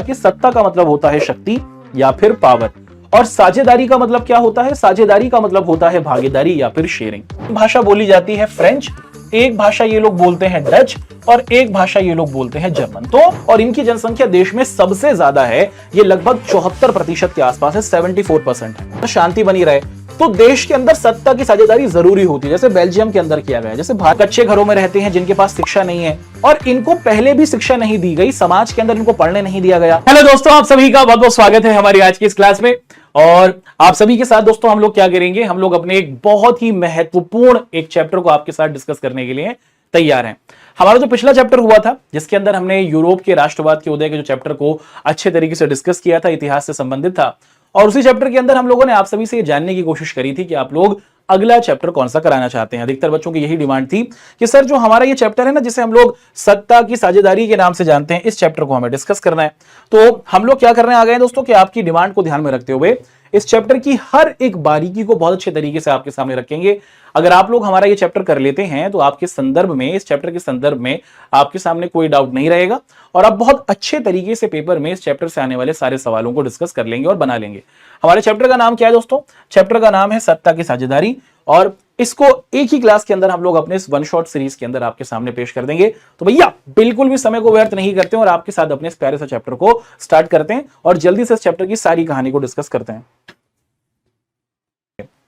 कि सत्ता का मतलब होता है शक्ति या फिर पावर, और साझेदारी का मतलब क्या होता है? साझेदारी का मतलब होता है भागीदारी या फिर शेयरिंग। भाषा बोली जाती है फ्रेंच, एक भाषा ये लोग बोलते हैं डच, और एक भाषा ये लोग बोलते हैं जर्मन। तो और इनकी जनसंख्या देश में सबसे ज्यादा है, ये लगभग 74% के आसपास है, 74% है। तो शांति बनी रहे तो देश के अंदर सत्ता की साझेदारी जरूरी होती है, जैसे बेल्जियम के अंदर किया गया है। जैसे भारत कच्चे घरों में रहते हैं जिनके पास शिक्षा नहीं है, और इनको पहले भी शिक्षा नहीं दी गई, समाज के अंदर इनको पढ़ने नहीं दिया गया। हेलो दोस्तों, आप सभी का बहुत बहुत स्वागत है हमारी आज की इस क्लास में। और आप सभी के साथ दोस्तों हम लोग क्या करेंगे, हम लोग अपने एक बहुत ही महत्वपूर्ण एक चैप्टर को आपके साथ डिस्कस करने के लिए तैयार हैं। हमारा जो पिछला चैप्टर हुआ था, जिसके अंदर हमने यूरोप के राष्ट्रवाद के उदय के जो चैप्टर को अच्छे तरीके से डिस्कस किया था, इतिहास से संबंधित था, और उसी चैप्टर के अंदर हम लोगों ने आप सभी से ये जानने की कोशिश करी थी कि आप लोग अगला चैप्टर कौन सा कराना चाहते हैं। अधिकतर बच्चों की यही डिमांड थी कि सर जो हमारा ये चैप्टर है ना, जिसे हम लोग सत्ता की साझेदारी के नाम से जानते हैं, इस चैप्टर को हमें डिस्कस करना है। तो हम लोग क्या करने आ गए हैं दोस्तों कि आपकी डिमांड को ध्यान में रखते हुए इस चैप्टर की हर एक बारीकी को बहुत अच्छे तरीके से आपके सामने रखेंगे। अगर आप लोग हमारा ये चैप्टर कर लेते हैं तो आपके संदर्भ में, इस चैप्टर के संदर्भ में आपके सामने कोई डाउट नहीं रहेगा, और आप बहुत अच्छे तरीके से पेपर में इस चैप्टर से आने वाले सारे सवालों को डिस्कस कर लेंगे और बना लेंगे। हमारे चैप्टर का नाम क्या है दोस्तों? चैप्टर का नाम है सत्ता की साझेदारी, और इसको एक ही क्लास के अंदर हम लोग अपने इस वन शॉट सीरीज के अंदर आपके सामने पेश कर देंगे। तो भैया बिल्कुल भी समय को व्यर्थ नहीं करते हैं और आपके साथ अपने इस प्यारे से चैप्टर को स्टार्ट करते हैं और जल्दी से इस चैप्टर की सारी कहानी को डिस्कस करते हैं।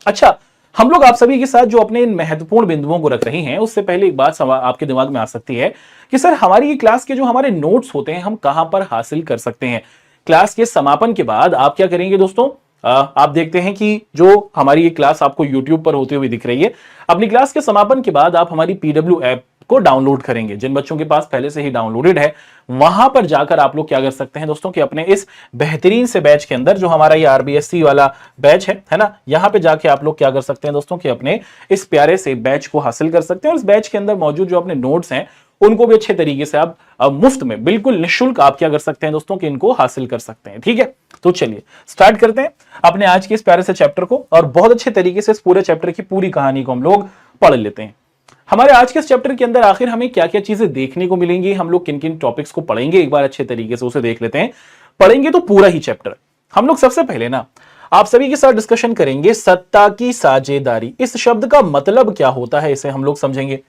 अच्छा, हम लोग आप सभी के साथ जो अपने इन महत्वपूर्ण बिंदुओं को रख रहे हैं, उससे पहले एक बात आपके दिमाग में आ सकती है कि सर हमारी ये क्लास के जो हमारे नोट्स होते हैं हम कहां पर हासिल कर सकते हैं। क्लास के समापन के बाद आप क्या करेंगे दोस्तों, आप देखते हैं कि जो हमारी ये क्लास आपको YouTube पर होते हुए दिख रही है, अपनी क्लास के समापन के बाद आप हमारी PW ऐप को डाउनलोड करेंगे। जिन बच्चों के पास पहले से ही डाउनलोडेड है, वहां पर जाकर आप लोग क्या कर सकते हैं दोस्तों कि अपने इस बेहतरीन से बैच के अंदर, जो हमारा ये RBSC वाला बैच है ना, यहां पे जाके आप लोग क्या कर सकते हैं दोस्तों कि अपने इस प्यारे से बैच को हासिल कर सकते हैं। और इस बैच के अंदर मौजूद जो अपने नोट्स हैं उनको भी अच्छे तरीके से आप मुफ्त में, बिल्कुल निःशुल्क आप क्या कर सकते हैं दोस्तों कि इनको हासिल कर सकते हैं। ठीक है, तो चलिए स्टार्ट करते हैं अपने आज के इस प्यारे से चैप्टर को, और बहुत अच्छे तरीके से इस पूरे चैप्टर की पूरी कहानी को हम लोग पढ़ लेते हैं। हमारे आज के इस चैप्टर के अंदर आखिर हमें क्या क्या चीजें देखने को मिलेंगी, हम लोग किन किन टॉपिक्स को पढ़ेंगे, एक बार अच्छे तरीके से उसे देख लेते हैं। पढ़ेंगे तो पूरा ही चैप्टर। हम लोग सबसे पहले ना आप सभी के साथ डिस्कशन करेंगे सत्ता की साझेदारी। इस शब्द का मतलब क्या होता है, इसे हम लोग समझेंगे।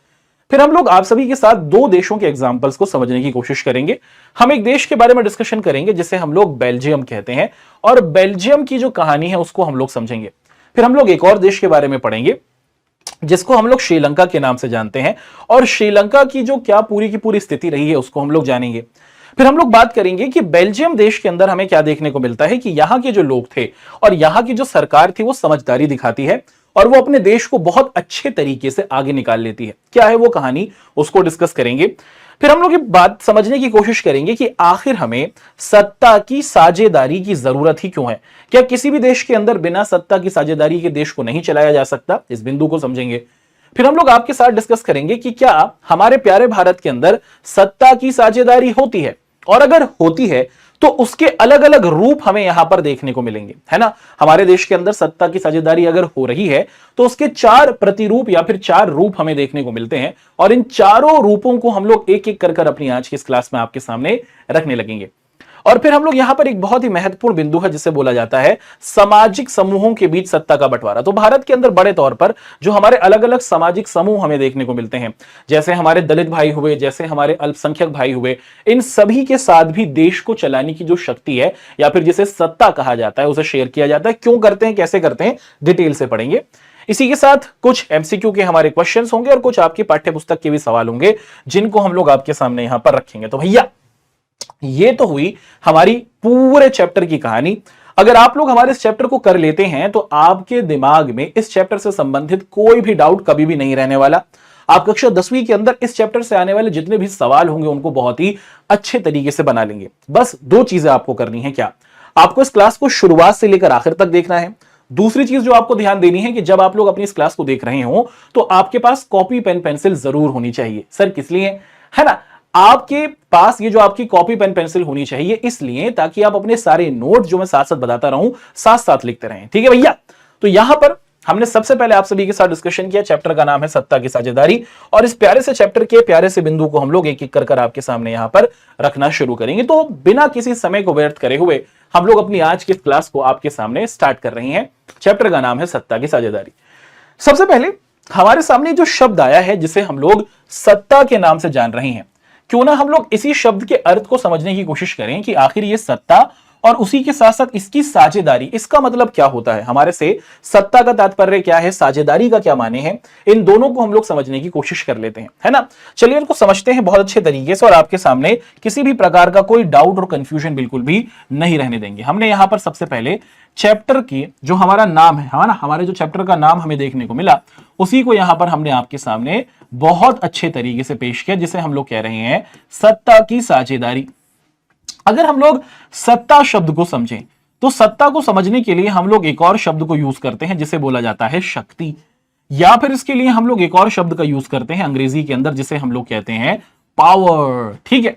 फिर हम लोग आप सभी के साथ दो देशों के एग्जाम्पल्स को समझने की कोशिश करेंगे। हम एक देश के बारे में डिस्कशन करेंगे जिसे हम लोग बेल्जियम कहते हैं, और बेल्जियम की जो कहानी है उसको हम लोग समझेंगे। फिर हम लोग एक और देश के बारे में पढ़ेंगे जिसको हम लोग श्रीलंका के नाम से जानते हैं, और श्रीलंका की जो क्या पूरी की पूरी स्थिति रही है उसको हम लोग जानेंगे। फिर हम लोग बात करेंगे कि बेल्जियम देश के अंदर हमें क्या देखने को मिलता है कि यहां के जो लोग थे और यहां की जो सरकार थी वो समझदारी दिखाती है, और वो अपने देश को बहुत अच्छे तरीके से आगे निकाल लेती है। क्या है वो कहानी, उसको डिस्कस करेंगे। फिर हम लोग ये बात समझने की कोशिश करेंगे कि आखिर हमें सत्ता की साझेदारी की जरूरत ही क्यों है। क्या किसी भी देश के अंदर बिना सत्ता की साझेदारी के देश को नहीं चलाया जा सकता, इस बिंदु को समझेंगे। फिर हम लोग आपके साथ डिस्कस करेंगे कि क्या हमारे प्यारे भारत के अंदर सत्ता की साझेदारी होती है, और अगर होती है तो उसके अलग अलग रूप हमें यहां पर देखने को मिलेंगे, है ना। हमारे देश के अंदर सत्ता की साझेदारी अगर हो रही है तो उसके 4 प्रतिरूप या फिर 4 रूप हमें देखने को मिलते हैं, और इन चारों रूपों को हम लोग एक एक कर अपनी आज की इस क्लास में आपके सामने रखने लगेंगे। और फिर हम लोग यहां पर एक बहुत ही महत्वपूर्ण बिंदु है जिसे बोला जाता है सामाजिक समूहों के बीच सत्ता का बंटवारा। तो भारत के अंदर बड़े तौर पर जो हमारे अलग अलग सामाजिक समूह हमें देखने को मिलते हैं, जैसे हमारे दलित भाई हुए, जैसे हमारे अल्पसंख्यक भाई हुए, इन सभी के साथ भी देश को चलाने की जो शक्ति है या फिर जिसे सत्ता कहा जाता है उसे शेयर किया जाता है। क्यों करते हैं, कैसे करते हैं, डिटेल से पढ़ेंगे। इसी के साथ कुछ MCQ के हमारे क्वेश्चंस होंगे और कुछ आपकी पाठ्य पुस्तक के भी सवाल होंगे जिनको हम लोग आपके सामने यहां पर रखेंगे। तो भैया ये तो हुई हमारी पूरे चैप्टर की कहानी। अगर आप लोग हमारे इस चैप्टर को कर लेते हैं तो आपके दिमाग में इस चैप्टर से संबंधित कोई भी डाउट कभी भी नहीं रहने वाला। आप कक्षा 10वीं के अंदर इस चैप्टर से आने वाले जितने भी सवाल होंगे उनको बहुत ही अच्छे तरीके से बना लेंगे। बस 2 चीजें आपको करनी है। क्या? आपको इस क्लास को शुरुआत से लेकर आखिर तक देखना है। दूसरी चीज जो आपको ध्यान देनी है कि जब आप लोग अपनी इस क्लास को देख रहे हो तो आपके पास कॉपी पेन पेंसिल जरूर होनी चाहिए। सर किस लिए, है ना, आपके पास ये जो आपकी कॉपी पेन पेंसिल होनी चाहिए इसलिए ताकि आप अपने सारे नोट जो मैं साथ साथ बताता रहूं साथ साथ लिखते रहें। ठीक है भैया, तो यहां पर हमने सबसे पहले आप सभी के साथ डिस्कशन किया, चैप्टर का नाम है सत्ता की साझेदारी, और इस प्यारे से चैप्टर के प्यारे से बिंदु को हम लोग एक एक कर आपके सामने यहां पर रखना शुरू करेंगे। तो बिना किसी समय को व्यर्थ करे हुए हम लोग अपनी आज की क्लास को आपके सामने स्टार्ट कर रहे हैं। चैप्टर का नाम है सत्ता की साझेदारी। सबसे पहले हमारे सामने जो शब्द आया है जिसे हम लोग सत्ता के नाम से जान रहे हैं, क्यों ना हम लोग इसी शब्द के अर्थ को समझने की कोशिश करें कि आखिर ये सत्ता और उसी के साथ साथ इसकी साझेदारी, इसका मतलब क्या होता है। हमारे से सत्ता का तात्पर्य क्या है, साझेदारी का क्या माने हैं, इन दोनों को हम लोग समझने की कोशिश कर लेते हैं, है ना। चलिए इनको समझते हैं बहुत अच्छे तरीके से और आपके सामने किसी भी प्रकार का कोई डाउट और कंफ्यूजन बिल्कुल भी नहीं रहने देंगे। हमने यहां पर सबसे पहले चैप्टर की जो हमारा नाम है ना, हमारे जो चैप्टर का नाम हमें देखने को मिला उसी को यहां पर हमने आपके सामने बहुत अच्छे तरीके से पेश किया, जिसे हम लोग कह रहे हैं सत्ता की साझेदारी। अगर हम लोग सत्ता शब्द को समझें तो सत्ता को समझने के लिए हम लोग एक और शब्द को यूज करते हैं जिसे बोला जाता है शक्ति, या फिर इसके लिए हम लोग एक और शब्द का यूज करते हैं अंग्रेजी के अंदर जिसे हम लोग कहते हैं पावर। ठीक है,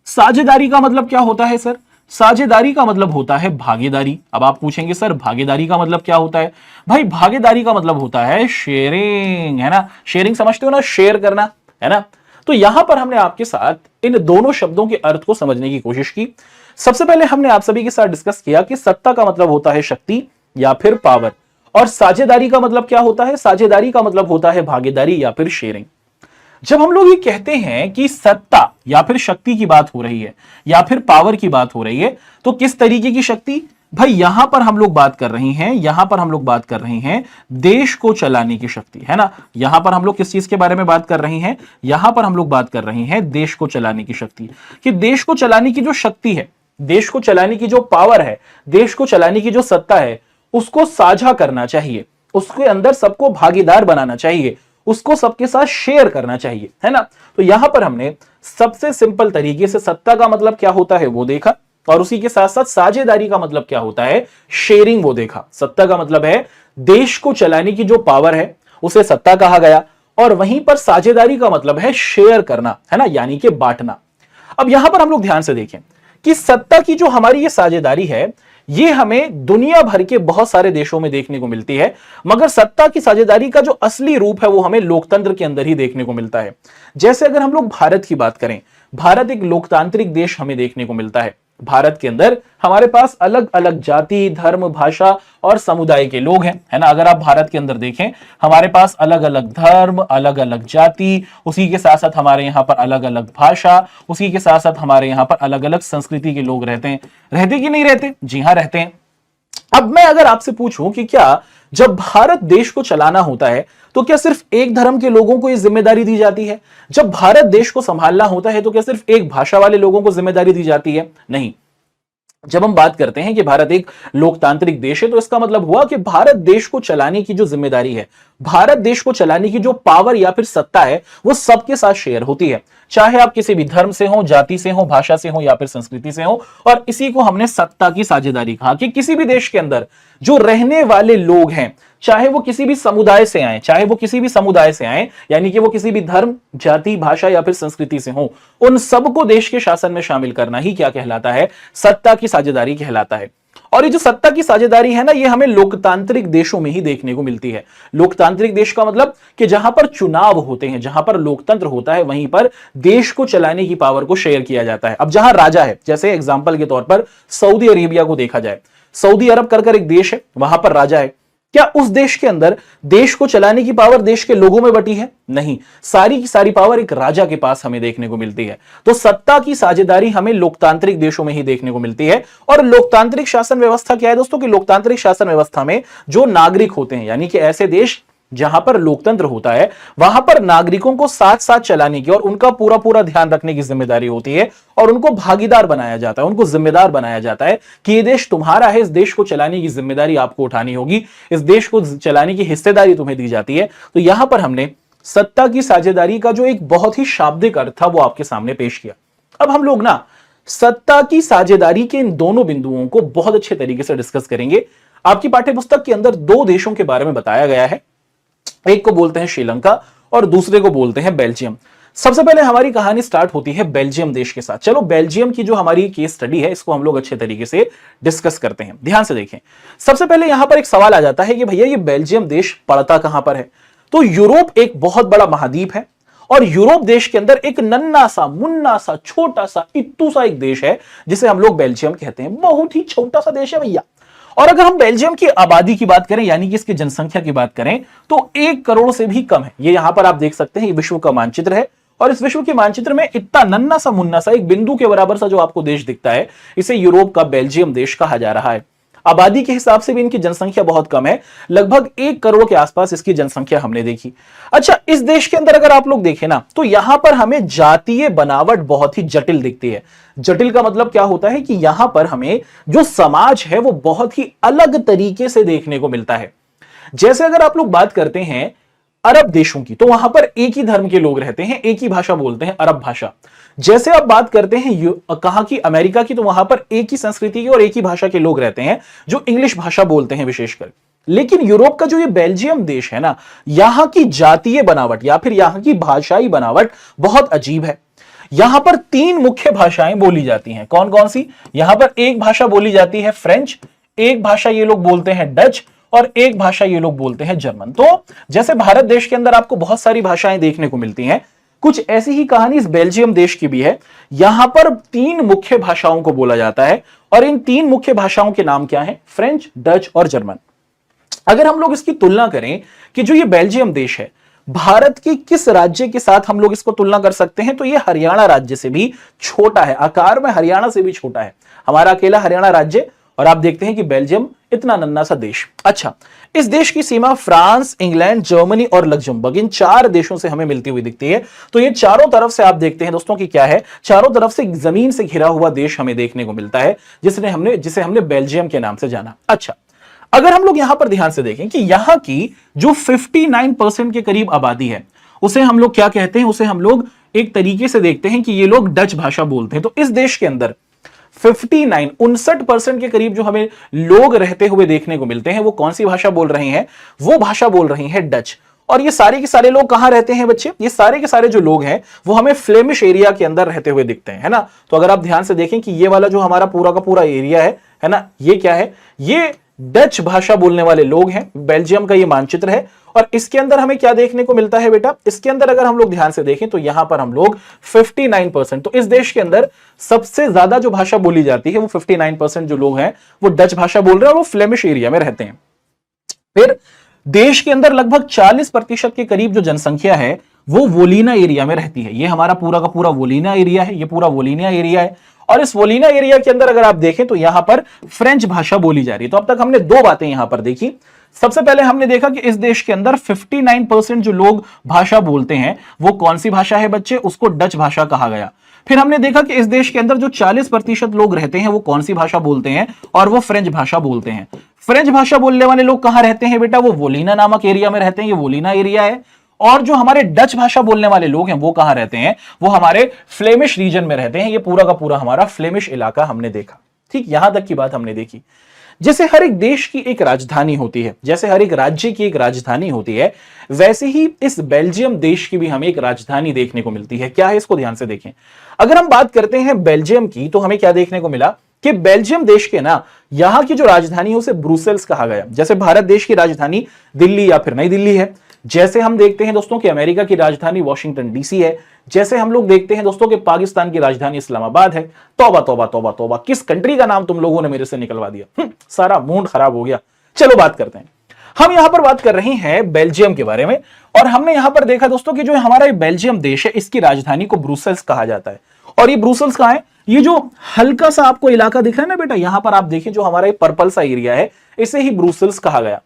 साझेदारी का मतलब क्या होता है सर? साझेदारी का मतलब होता है भागीदारी। अब आप पूछेंगे सर भागीदारी का मतलब क्या होता है? भाई भागीदारी का मतलब होता है शेयरिंग, है ना। शेयरिंग समझते हो ना, शेयर करना, है ना। तो यहां पर हमने आपके साथ इन दोनों शब्दों के अर्थ को समझने की कोशिश की। सबसे पहले हमने आप सभी के साथ डिस्कस किया कि सत्ता का मतलब होता है शक्ति या फिर पावर, और साझेदारी का मतलब क्या होता है? साझेदारी का मतलब होता है भागीदारी या फिर शेयरिंग। जब हम लोग ये कहते हैं कि सत्ता या फिर शक्ति की बात हो रही है या फिर पावर की बात हो रही है, तो किस तरीके की शक्ति? भाई यहां पर हम लोग बात कर रहे हैं, यहां पर हम लोग बात कर रहे हैं देश को चलाने की शक्ति, है ना। यहां पर हम लोग किस चीज के बारे में बात कर रहे हैं? यहां पर हम लोग बात कर रहे हैं देश को चलाने की शक्ति, कि देश को चलाने की जो शक्ति है, देश को चलाने की जो पावर है, देश को चलाने की जो सत्ता है, उसको साझा करना चाहिए, उसके अंदर सबको भागीदार बनाना चाहिए, उसको सबके साथ शेयर करना चाहिए, है ना। तो यहां पर हमने सबसे सिंपल तरीके से सत्ता का मतलब क्या होता है वो देखा, और उसी के साथ साथ साझेदारी का मतलब क्या होता है, शेयरिंग, वो देखा। सत्ता का मतलब है देश को चलाने की जो पावर है उसे सत्ता कहा गया, और वहीं पर साझेदारी का मतलब है शेयर करना, है ना, यानी कि बांटना। अब यहां पर हम लोग ध्यान से देखें कि सत्ता की जो हमारी ये साझेदारी है, ये हमें दुनिया भर के बहुत सारे देशों में देखने को मिलती है, मगर सत्ता की साझेदारी का जो असली रूप है वो हमें लोकतंत्र के अंदर ही देखने को मिलता है। जैसे अगर हम लोग भारत की बात करें, भारत एक लोकतांत्रिक देश हमें देखने को मिलता है। भारत के अंदर हमारे पास अलग अलग जाति, धर्म, भाषा और समुदाय के लोग हैं, है ना। अगर आप भारत के अंदर देखें, हमारे पास अलग अलग धर्म, अलग अलग जाति, उसी के साथ साथ हमारे यहाँ पर अलग अलग भाषा, उसी के साथ साथ हमारे यहाँ पर अलग अलग संस्कृति के लोग रहते हैं। रहते कि नहीं रहते? जी हाँ, रहते हैं। अब मैं अगर आपसे पूछूं कि क्या जब भारत देश को चलाना होता है तो क्या सिर्फ एक धर्म के लोगों को यह जिम्मेदारी दी जाती है? जब भारत देश को संभालना होता है तो क्या सिर्फ एक भाषा वाले लोगों को जिम्मेदारी दी जाती है? नहीं। जब हम बात करते हैं कि भारत एक लोकतांत्रिक देश है तो इसका मतलब हुआ कि भारत देश को चलाने की जो जिम्मेदारी है, भारत देश को चलाने की जो पावर या फिर सत्ता है, वो सबके साथ शेयर होती है, चाहे आप किसी भी धर्म से हो, जाति से हो, भाषा से हो या फिर संस्कृति से हो। और इसी को हमने सत्ता की साझेदारी कहा, कि किसी भी देश के अंदर जो रहने वाले लोग हैं, चाहे वो किसी भी समुदाय से आए, चाहे वो किसी भी समुदाय से आए, यानी कि वो किसी भी धर्म, जाति, भाषा या फिर संस्कृति से हो, उन सबको देश के शासन में शामिल करना ही क्या कहलाता है? सत्ता की साझेदारी कहलाता है। और ये जो सत्ता की साझेदारी है ना, ये हमें लोकतांत्रिक देशों में ही देखने को मिलती है। लोकतांत्रिक देश का मतलब कि जहां पर चुनाव होते हैं, जहां पर लोकतंत्र होता है, वहीं पर देश को चलाने की पावर को शेयर किया जाता है। अब जहां राजा है, जैसे एग्जांपल के तौर पर सऊदी अरेबिया को देखा जाए, सऊदी अरब कर एक देश है, वहां पर राजा है। क्या उस देश के अंदर देश को चलाने की पावर देश के लोगों में बटी है? नहीं, सारी की सारी पावर एक राजा के पास हमें देखने को मिलती है। तो सत्ता की साझेदारी हमें लोकतांत्रिक देशों में ही देखने को मिलती है। और लोकतांत्रिक शासन व्यवस्था क्या है दोस्तों? कि लोकतांत्रिक शासन व्यवस्था में जो नागरिक होते हैं, यानी कि ऐसे देश जहां पर लोकतंत्र होता है, वहां पर नागरिकों को साथ साथ चलाने की और उनका पूरा पूरा ध्यान रखने की जिम्मेदारी होती है, और उनको भागीदार बनाया जाता है, उनको जिम्मेदार बनाया जाता है कि ये देश तुम्हारा है, इस देश को चलाने की जिम्मेदारी आपको उठानी होगी, इस देश को चलाने की हिस्सेदारी तुम्हें दी जाती है। तो यहां पर हमने सत्ता की साझेदारी का जो एक बहुत ही शाब्दिक अर्थ था वो आपके सामने पेश किया। अब हम लोग ना सत्ता की साझेदारी के इन दोनों बिंदुओं को बहुत अच्छे तरीके से डिस्कस करेंगे। आपकी पाठ्यपुस्तक के अंदर दो देशों के बारे में बताया गया है, एक को बोलते हैं श्रीलंका और दूसरे को बोलते हैं बेल्जियम। सबसे पहले हमारी कहानी स्टार्ट होती है बेल्जियम देश के साथ। चलो बेल्जियम की जो हमारी केस स्टडी है इसको हम लोग अच्छे तरीके से डिस्कस करते हैं। ध्यान से देखें, सबसे पहले यहां पर एक सवाल आ जाता है कि भैया ये बेल्जियम देश पड़ता कहां पर है। तो यूरोप एक बहुत बड़ा महाद्वीप है और यूरोप देश के अंदर एक नन्ना सा मुन्ना सा छोटा सा इत्तू सा एक देश है जिसे हम लोग बेल्जियम कहते हैं। बहुत ही छोटा सा देश है भैया। और अगर हम बेल्जियम की आबादी की बात करें यानी कि इसकी जनसंख्या की बात करें तो 1 करोड़ से भी कम है। ये यहां पर आप देख सकते हैं, ये विश्व का मानचित्र है और इस विश्व के मानचित्र में इतना नन्ना सा मुन्ना सा एक बिंदु के बराबर सा जो आपको देश दिखता है, इसे यूरोप का बेल्जियम देश कहा जा रहा है। आबादी के हिसाब से भी इनकी जनसंख्या बहुत कम है, लगभग 1 करोड़ के आसपास इसकी जनसंख्या हमने देखी। अच्छा, इस देश के अंदर अगर आप लोग देखें ना तो यहां पर हमें जातीय बनावट बहुत ही जटिल दिखती है। जटिल का मतलब क्या होता है कि यहां पर हमें जो समाज है वो बहुत ही अलग तरीके से देखने को मिलता है। जैसे अगर आप लोग बात करते हैं अरब देशों की तो वहां पर एक ही धर्म के लोग रहते हैं, एक ही भाषा बोलते हैं, अरब भाषा। जैसे आप बात करते हैं कहां की, अमेरिका की, तो वहां पर एक ही संस्कृति के और एक ही भाषा के लोग रहते हैं जो इंग्लिश भाषा बोलते हैं विशेषकर। लेकिन यूरोप का जो ये बेल्जियम देश है ना, यहां की जातीय बनावट या फिर यहां की भाषाई बनावट बहुत अजीब है। यहां पर 3 मुख्य भाषाएं बोली जाती हैं। कौन कौन सी? यहां पर एक भाषा बोली जाती है फ्रेंच, एक भाषा ये लोग बोलते हैं डच और एक भाषा ये लोग बोलते हैं जर्मन। तो जैसे भारत देश के अंदर आपको बहुत सारी भाषाएं देखने को मिलती हैं, कुछ ऐसी ही कहानी इस बेल्जियम देश की भी है। यहां पर 3 मुख्य भाषाओं को बोला जाता है और इन 3 मुख्य भाषाओं के नाम क्या हैं? फ्रेंच, डच और जर्मन। अगर हम लोग इसकी तुलना करें कि जो ये बेल्जियम देश है भारत के किस राज्य के साथ हम लोग इसको तुलना कर सकते हैं, तो ये हरियाणा राज्य से भी छोटा है, आकार में हरियाणा से भी छोटा है, हमारा अकेला हरियाणा राज्य। और आप देखते हैं कि बेल्जियम इतना नन्ना सा देश। अच्छा, इस देश की सीमा फ्रांस, इंग्लैंड, जर्मनी और लग्जमबर्ग, इन 4 देशों से हमें मिलती हुई दिखती है। तो ये चारों तरफ से आप देखते हैं दोस्तों कि क्या है, चारों तरफ से जमीन से घिरा हुआ देश हमें देखने को मिलता है जिसे हमने बेल्जियम के नाम से जाना। अच्छा, अगर हम लोग यहां पर ध्यान से देखें कि यहां की जो 59% के करीब आबादी है उसे हम लोग क्या कहते हैं, उसे हम लोग एक तरीके से देखते हैं कि ये लोग डच भाषा बोलते हैं। तो इस देश के अंदर 59% के करीब जो हमें लोग रहते हुए देखने को मिलते हैं वो कौन सी भाषा बोल रहे हैं? वो भाषा बोल रही है डच। और ये सारे के सारे लोग कहां रहते हैं बच्चे? ये सारे के सारे जो लोग हैं वो हमें फ्लेमिश एरिया के अंदर रहते हुए दिखते हैं, है ना। तो अगर आप ध्यान से देखें कि ये वाला जो हमारा पूरा का पूरा एरिया है ना, ये क्या है? ये डच भाषा बोलने वाले लोग हैं। बेल्जियम का ये मानचित्र है और इसके अंदर हमें क्या देखने को मिलता है बेटा? इसके अंदर अगर हम लोग ध्यान से देखें तो यहां पर हम लोग 59%, तो इस देश के अंदर सबसे ज्यादा जो भाषा बोली जाती है वो 59% जो लोग हैं वो डच भाषा बोल रहे हैं और वो फ्लेमिश एरिया में रहते हैं। फिर देश के अंदर लगभग 40% के करीब जो जनसंख्या है वो वोलिना एरिया में रहती है। ये हमारा पूरा का पूरा वोलिना एरिया है, ये पूरा वोलिना एरिया है और इस वोलिना एरिया के अंदर अगर आप देखें तो यहां पर फ्रेंच भाषा बोली जा रही है। तो अब तक हमने 2 बातें यहां पर देखी। सबसे पहले हमने देखा कि इस देश के अंदर 59% जो लोग भाषा बोलते हैं वो कौन सी भाषा है बच्चे? उसको डच भाषा कहा गया। फिर हमने देखा कि इस देश के अंदर जो 40% लोग रहते हैं वो कौन सी भाषा बोलते हैं, और वो फ्रेंच भाषा बोलते हैं। फ्रेंच भाषा बोलने वाले लोग कहां रहते हैं बेटा? वो वोलिना नामक एरिया में रहते हैं, ये वोलिना एरिया है। और जो हमारे डच भाषा बोलने वाले लोग हैं वो कहां रहते हैं? वो हमारे फ्लेमिश रीजन में रहते हैं। ये पूरा का पूरा हमारा फ्लेमिश इलाका हमने देखा। ठीक, यहां तक की बात हमने देखी। जैसे हर एक देश की एक राजधानी होती है, जैसे हर एक राज्य की एक राजधानी होती है, वैसे ही इस बेल्जियम देश की भी हमें एक राजधानी देखने को मिलती है। क्या है? इसको ध्यान से देखें। अगर हम बात करते हैं बेल्जियम की तो हमें क्या देखने को मिला कि बेल्जियम देश के ना यहां की जो राजधानी है उसे ब्रुसेल्स कहा गया। जैसे भारत देश की राजधानी दिल्ली या फिर नई दिल्ली है, जैसे हम देखते हैं दोस्तों कि अमेरिका की राजधानी वॉशिंगटन डीसी है, जैसे हम लोग देखते हैं दोस्तों कि पाकिस्तान की राजधानी इस्लामाबाद है। तौबा तौबा तौबा तौबा, किस कंट्री का नाम तुम लोगों ने मेरे से निकलवा दिया, सारा मूड खराब हो गया। चलो बात करते हैं। हम यहां पर बात कर रहे हैं बेल्जियम के बारे में और हमने यहां पर देखा दोस्तों कि जो हमारा ये बेल्जियम देश है इसकी राजधानी को ब्रुसेल्स कहा जाता है। और ये ब्रुसेल्स कहां है? ये जो हल्का सा आपको इलाका दिख रहा है ना बेटा, यहां पर आप देखें जो हमारा ये पर्पल सा एरिया है इसे ही ब्रुसेल्स कहा गया।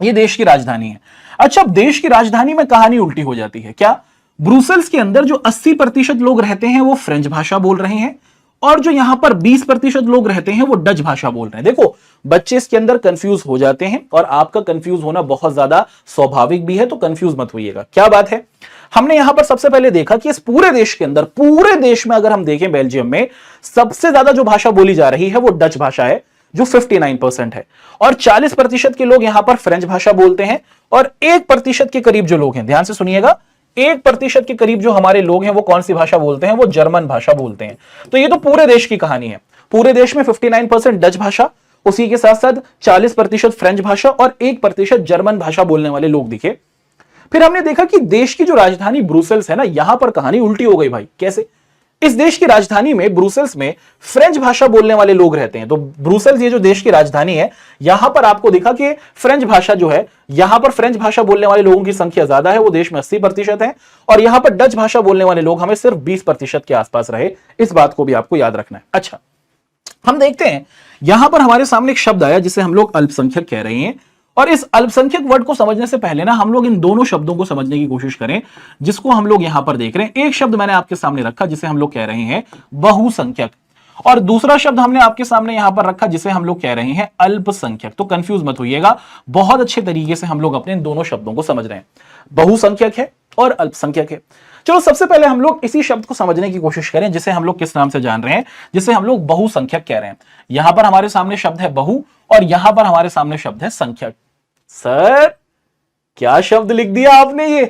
ये देश की राजधानी है। अच्छा, अब देश की राजधानी में कहानी उल्टी हो जाती है। क्या? ब्रुसेल्स के अंदर जो 80% लोग रहते हैं वो फ्रेंच भाषा बोल रहे हैं और जो यहां पर 20% लोग रहते हैं वो डच भाषा बोल रहे हैं। देखो बच्चे इसके अंदर कंफ्यूज हो जाते हैं और आपका कंफ्यूज होना बहुत ज्यादा स्वाभाविक भी है, तो कंफ्यूज मत होइएगा। क्या बात है? हमने यहां पर सबसे पहले देखा कि इस पूरे देश के अंदर, पूरे देश में अगर हम देखें बेल्जियम में सबसे ज्यादा जो भाषा बोली जा रही है वो डच भाषा है जो 59% है और 40% के लोग यहां पर फ्रेंच भाषा बोलते हैं और 1% के करीब जो लोग हैं, ध्यान से सुनिएगा, 1% के करीब जो हमारे लोग हैं वो कौन सी भाषा बोलते हैं, वो जर्मन भाषा बोलते हैं। तो ये तो पूरे देश की कहानी है। पूरे देश में 59% डच भाषा, उसी के साथ साथ 40% फ्रेंच भाषा और 1% जर्मन भाषा बोलने वाले लोग दिखे। फिर हमने देखा कि देश की जो राजधानी ब्रुसेल्स है ना, यहां पर कहानी उल्टी हो गई भाई। कैसे? इस देश की राजधानी में, ब्रुसेल्स में, फ्रेंच भाषा बोलने वाले लोग रहते हैं। तो ब्रुसेल्स ये जो देश की राजधानी है, यहां पर आपको देखा कि फ्रेंच भाषा जो है, यहां पर फ्रेंच भाषा बोलने वाले लोगों की संख्या ज्यादा है, वो देश में 80% है। और यहां पर डच भाषा बोलने वाले लोग हमें सिर्फ 20% के आसपास रहे। इस बात को भी आपको याद रखना है। अच्छा, हम देखते हैं यहां पर हमारे सामने एक शब्द आया जिसे हम लोग अल्पसंख्यक कह रहे हैं। और इस अल्पसंख्यक वर्ड को समझने से पहले ना हम लोग इन दोनों शब्दों को समझने की कोशिश करें जिसको हम लोग यहां पर देख रहे हैं। एक शब्द मैंने आपके सामने रखा जिसे हम लोग कह रहे हैं बहुसंख्यक, और दूसरा शब्द हमने आपके सामने यहां पर रखा जिसे हम लोग कह रहे हैं अल्पसंख्यक। तो कंफ्यूज मत होइएगा, बहुत अच्छे तरीके से हम लोग अपने इन दोनों शब्दों को समझ रहे हैं। बहुसंख्यक है और अल्पसंख्यक है। चलो सबसे पहले हम लोग इसी शब्द को समझने की कोशिश करें जिसे हम लोग किस नाम से जान रहे हैं, जिसे हम लोग बहुसंख्यक कह रहे हैं। यहां पर हमारे सामने शब्द है बहु और यहां पर हमारे सामने शब्द है संख्यक। सर क्या शब्द लिख दिया आपने ये?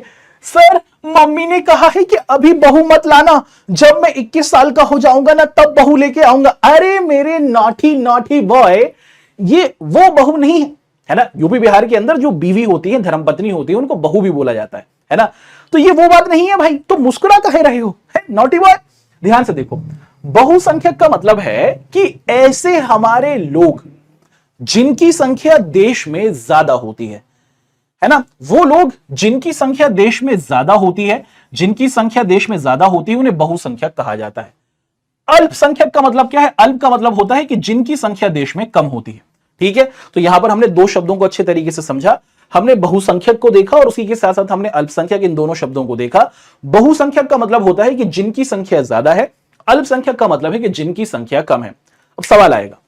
सर मम्मी ने कहा है कि अभी बहू मत लाना, जब मैं 21 साल का हो जाऊंगा ना तब बहू लेके आऊंगा। अरे मेरे नॉटी नॉटी बॉय, ये वो बहू नहीं है ना। यूपी बिहार के अंदर जो बीवी होती है, धर्मपत्नी होती है, उनको बहू भी बोला जाता है ना। तो ये वो बात नहीं है भाई। तो मुस्कुरा कहे रहे हो नॉटी बॉय? ध्यान से देखो, बहुसंख्यक का मतलब है कि ऐसे हमारे लोग जिनकी संख्या देश में ज्यादा होती है ना। वो लोग जिनकी संख्या देश में ज्यादा होती है, जिनकी संख्या देश में ज्यादा होती है, उन्हें बहुसंख्यक कहा जाता है। अल्पसंख्यक का मतलब क्या है? अल्प का मतलब होता है कि जिनकी संख्या देश में कम होती है। ठीक है, तो यहां पर हमने दो शब्दों को अच्छे तरीके से समझा। हमने बहुसंख्यक को देखा और उसी के साथ साथ हमने अल्पसंख्यक, इन दोनों शब्दों को देखा। बहुसंख्यक का मतलब होता है कि जिनकी संख्या ज्यादा है, अल्पसंख्यक का मतलब है कि जिनकी संख्या कम है। अब सवाल आएगा,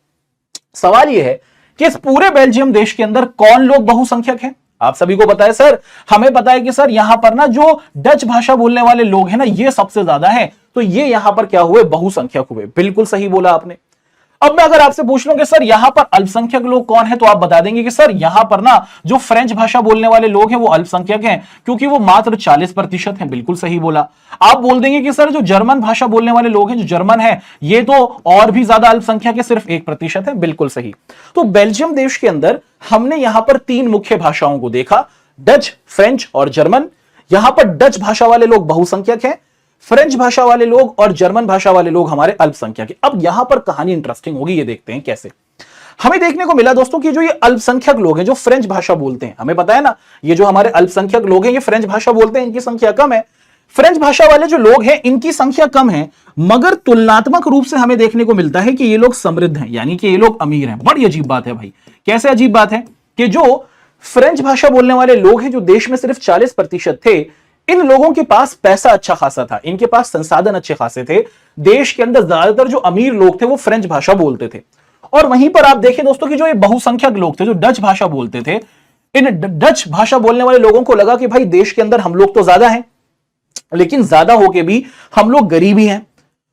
सवाल यह है कि इस पूरे बेल्जियम देश के अंदर कौन लोग बहुसंख्यक हैं? आप सभी को पता है सर, हमें पता है कि सर यहां पर ना जो डच भाषा बोलने वाले लोग हैं ना, ये सबसे ज्यादा हैं। तो ये यहां पर क्या हुए? बहुसंख्यक हुए। बिल्कुल सही बोला आपने। अब मैं अगर आपसे पूछ लूं कि सर यहां पर अल्पसंख्यक लोग कौन है, तो आप बता देंगे कि सर यहां पर ना जो फ्रेंच भाषा बोलने वाले लोग हैं वो अल्पसंख्यक हैं, क्योंकि वो मात्र 40% हैं। बिल्कुल सही बोला। आप बोल देंगे कि सर जो जर्मन भाषा बोलने वाले लोग हैं, जो जर्मन है, ये तो और भी ज्यादा अल्पसंख्यक है, सिर्फ 1% है। बिल्कुल सही। तो बेल्जियम देश के अंदर हमने यहां पर 3 मुख्य भाषाओं को देखा, डच, फ्रेंच और जर्मन। यहां पर डच भाषा वाले लोग बहुसंख्यक हैं, फ्रेंच भाषा वाले लोग और जर्मन भाषा वाले लोग हमारे अल्पसंख्यक हैं। अब यहां पर कहानी इंटरेस्टिंग होगी, ये देखते हैं कैसे। हमें देखने को मिला दोस्तों कि जो ये अल्पसंख्यक लोग हैं, जो फ्रेंच भाषा बोलते हैं, हमें पता है ना, ये जो हमारे अल्पसंख्यक लोग हैं ये फ्रेंच भाषा बोलते हैं, इनकी संख्या कम है। फ्रेंच भाषा वाले जो लोग हैं इनकी संख्या कम है, मगर तुलनात्मक रूप से हमें देखने को मिलता है कि ये लोग समृद्ध हैं, यानी कि ये लोग अमीर हैं। बड़ी अजीब बात है भाई। कैसे अजीब बात है? कि जो फ्रेंच भाषा बोलने वाले लोग हैं, जो देश में सिर्फ 40% थे, इन लोगों के पास पैसा अच्छा खासा था, इनके पास संसाधन अच्छे खासे थे। देश के अंदर ज्यादातर जो अमीर लोग थे वो फ्रेंच भाषा बोलते थे। और वहीं पर आप देखें दोस्तों कि जो ये बहुसंख्यक लोग थे, जो डच भाषा बोलते थे, इन डच भाषा बोलने वाले लोगों को लगा कि भाई देश के अंदर हम लोग तो ज्यादा हैं, लेकिन ज्यादा होके भी हम लोग गरीब ही हैं।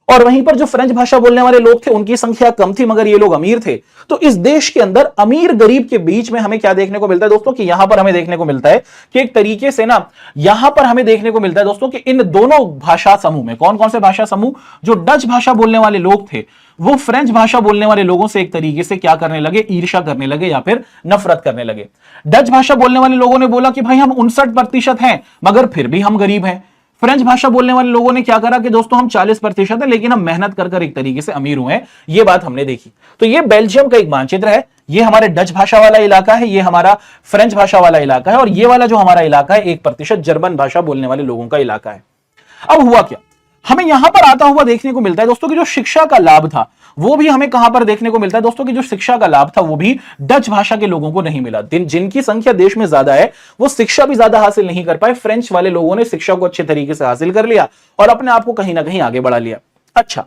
और वहीं पर जो फ्रेंच भाषा बोलने वाले लोग थे उनकी संख्या कम थी, मगर ये लोग अमीर थे। तो इस देश के अंदर अमीर गरीब के बीच में हमें क्या देखने को मिलता है दोस्तों, कि यहां पर हमें देखने को मिलता है कि एक तरीके से ना, यहां पर हमें देखने को मिलता है दोस्तों कि इन दोनों भाषा समूह में, कौन कौन से भाषा समूह, जो डच भाषा बोलने वाले लोग थे वो फ्रेंच भाषा बोलने वाले लोगों से एक तरीके से क्या करने लगे, ईर्ष्या करने लगे या फिर नफरत करने लगे। डच भाषा बोलने वाले लोगों ने बोला कि भाई हम 59% हैं, मगर फिर भी हम गरीब हैं। फ्रेंच भाषा बोलने वाले लोगों ने क्या करा कि दोस्तों हम 40% है, लेकिन हम मेहनत कर कर एक तरीके से अमीर हुए हैं। ये बात हमने देखी। तो ये बेल्जियम का एक मानचित्र है। ये हमारे डच भाषा वाला इलाका है, ये हमारा फ्रेंच भाषा वाला इलाका है, और ये वाला जो हमारा इलाका है 1% जर्मन भाषा बोलने वाले लोगों का इलाका है। अब हुआ क्या, हमें यहां पर आता हुआ देखने को मिलता है दोस्तों कि जो शिक्षा का लाभ था वो भी हमें कहां पर देखने को मिलता है दोस्तों, कि जो शिक्षा का लाभ था वो भी डच भाषा के लोगों को नहीं मिला। जिनकी संख्या देश में ज्यादा है वो शिक्षा भी ज्यादा हासिल नहीं कर पाए। फ्रेंच वाले लोगों ने शिक्षा को अच्छे तरीके से हासिल कर लिया और अपने आप को कहीं ना कहीं आगे बढ़ा लिया। अच्छा,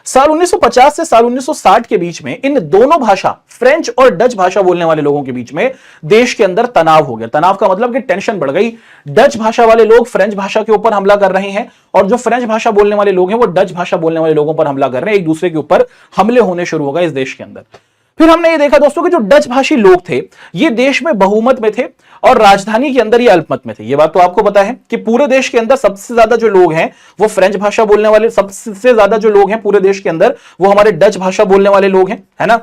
साल 1950 से साल 1960 के बीच में इन दोनों भाषा, फ्रेंच और डच भाषा बोलने वाले लोगों के बीच में देश के अंदर तनाव हो गया। तनाव का मतलब कि टेंशन बढ़ गई। डच भाषा वाले लोग फ्रेंच भाषा के ऊपर हमला कर रहे हैं, और जो फ्रेंच भाषा बोलने वाले लोग हैं वो डच भाषा बोलने वाले लोगों पर हमला कर रहे हैं। एक दूसरे के ऊपर हमले होने शुरू हो गए इस देश के अंदर। फिर हमने ये देखा दोस्तों कि जो डच भाषी लोग थे ये देश में बहुमत में थे और राजधानी के अंदर ये अल्पमत में थे। ये बात तो आपको पता है कि पूरे देश के अंदर सबसे ज्यादा जो लोग हैं वो फ्रेंच भाषा बोलने वाले, सबसे ज्यादा जो लोग हैं पूरे देश के अंदर वो हमारे डच भाषा बोलने वाले लोग हैं, है ना।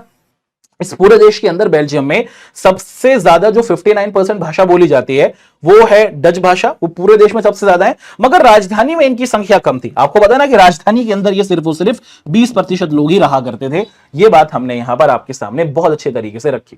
इस पूरे देश के अंदर बेल्जियम में सबसे ज्यादा जो 59% भाषा बोली जाती है वो है डच भाषा, वो पूरे देश में सबसे ज्यादा है। मगर राजधानी में इनकी संख्या कम थी। आपको पता ना कि राजधानी के अंदर ये सिर्फ और सिर्फ 20% लोग ही रहा करते थे। ये बात हमने यहां पर आपके सामने बहुत अच्छे तरीके से रखी।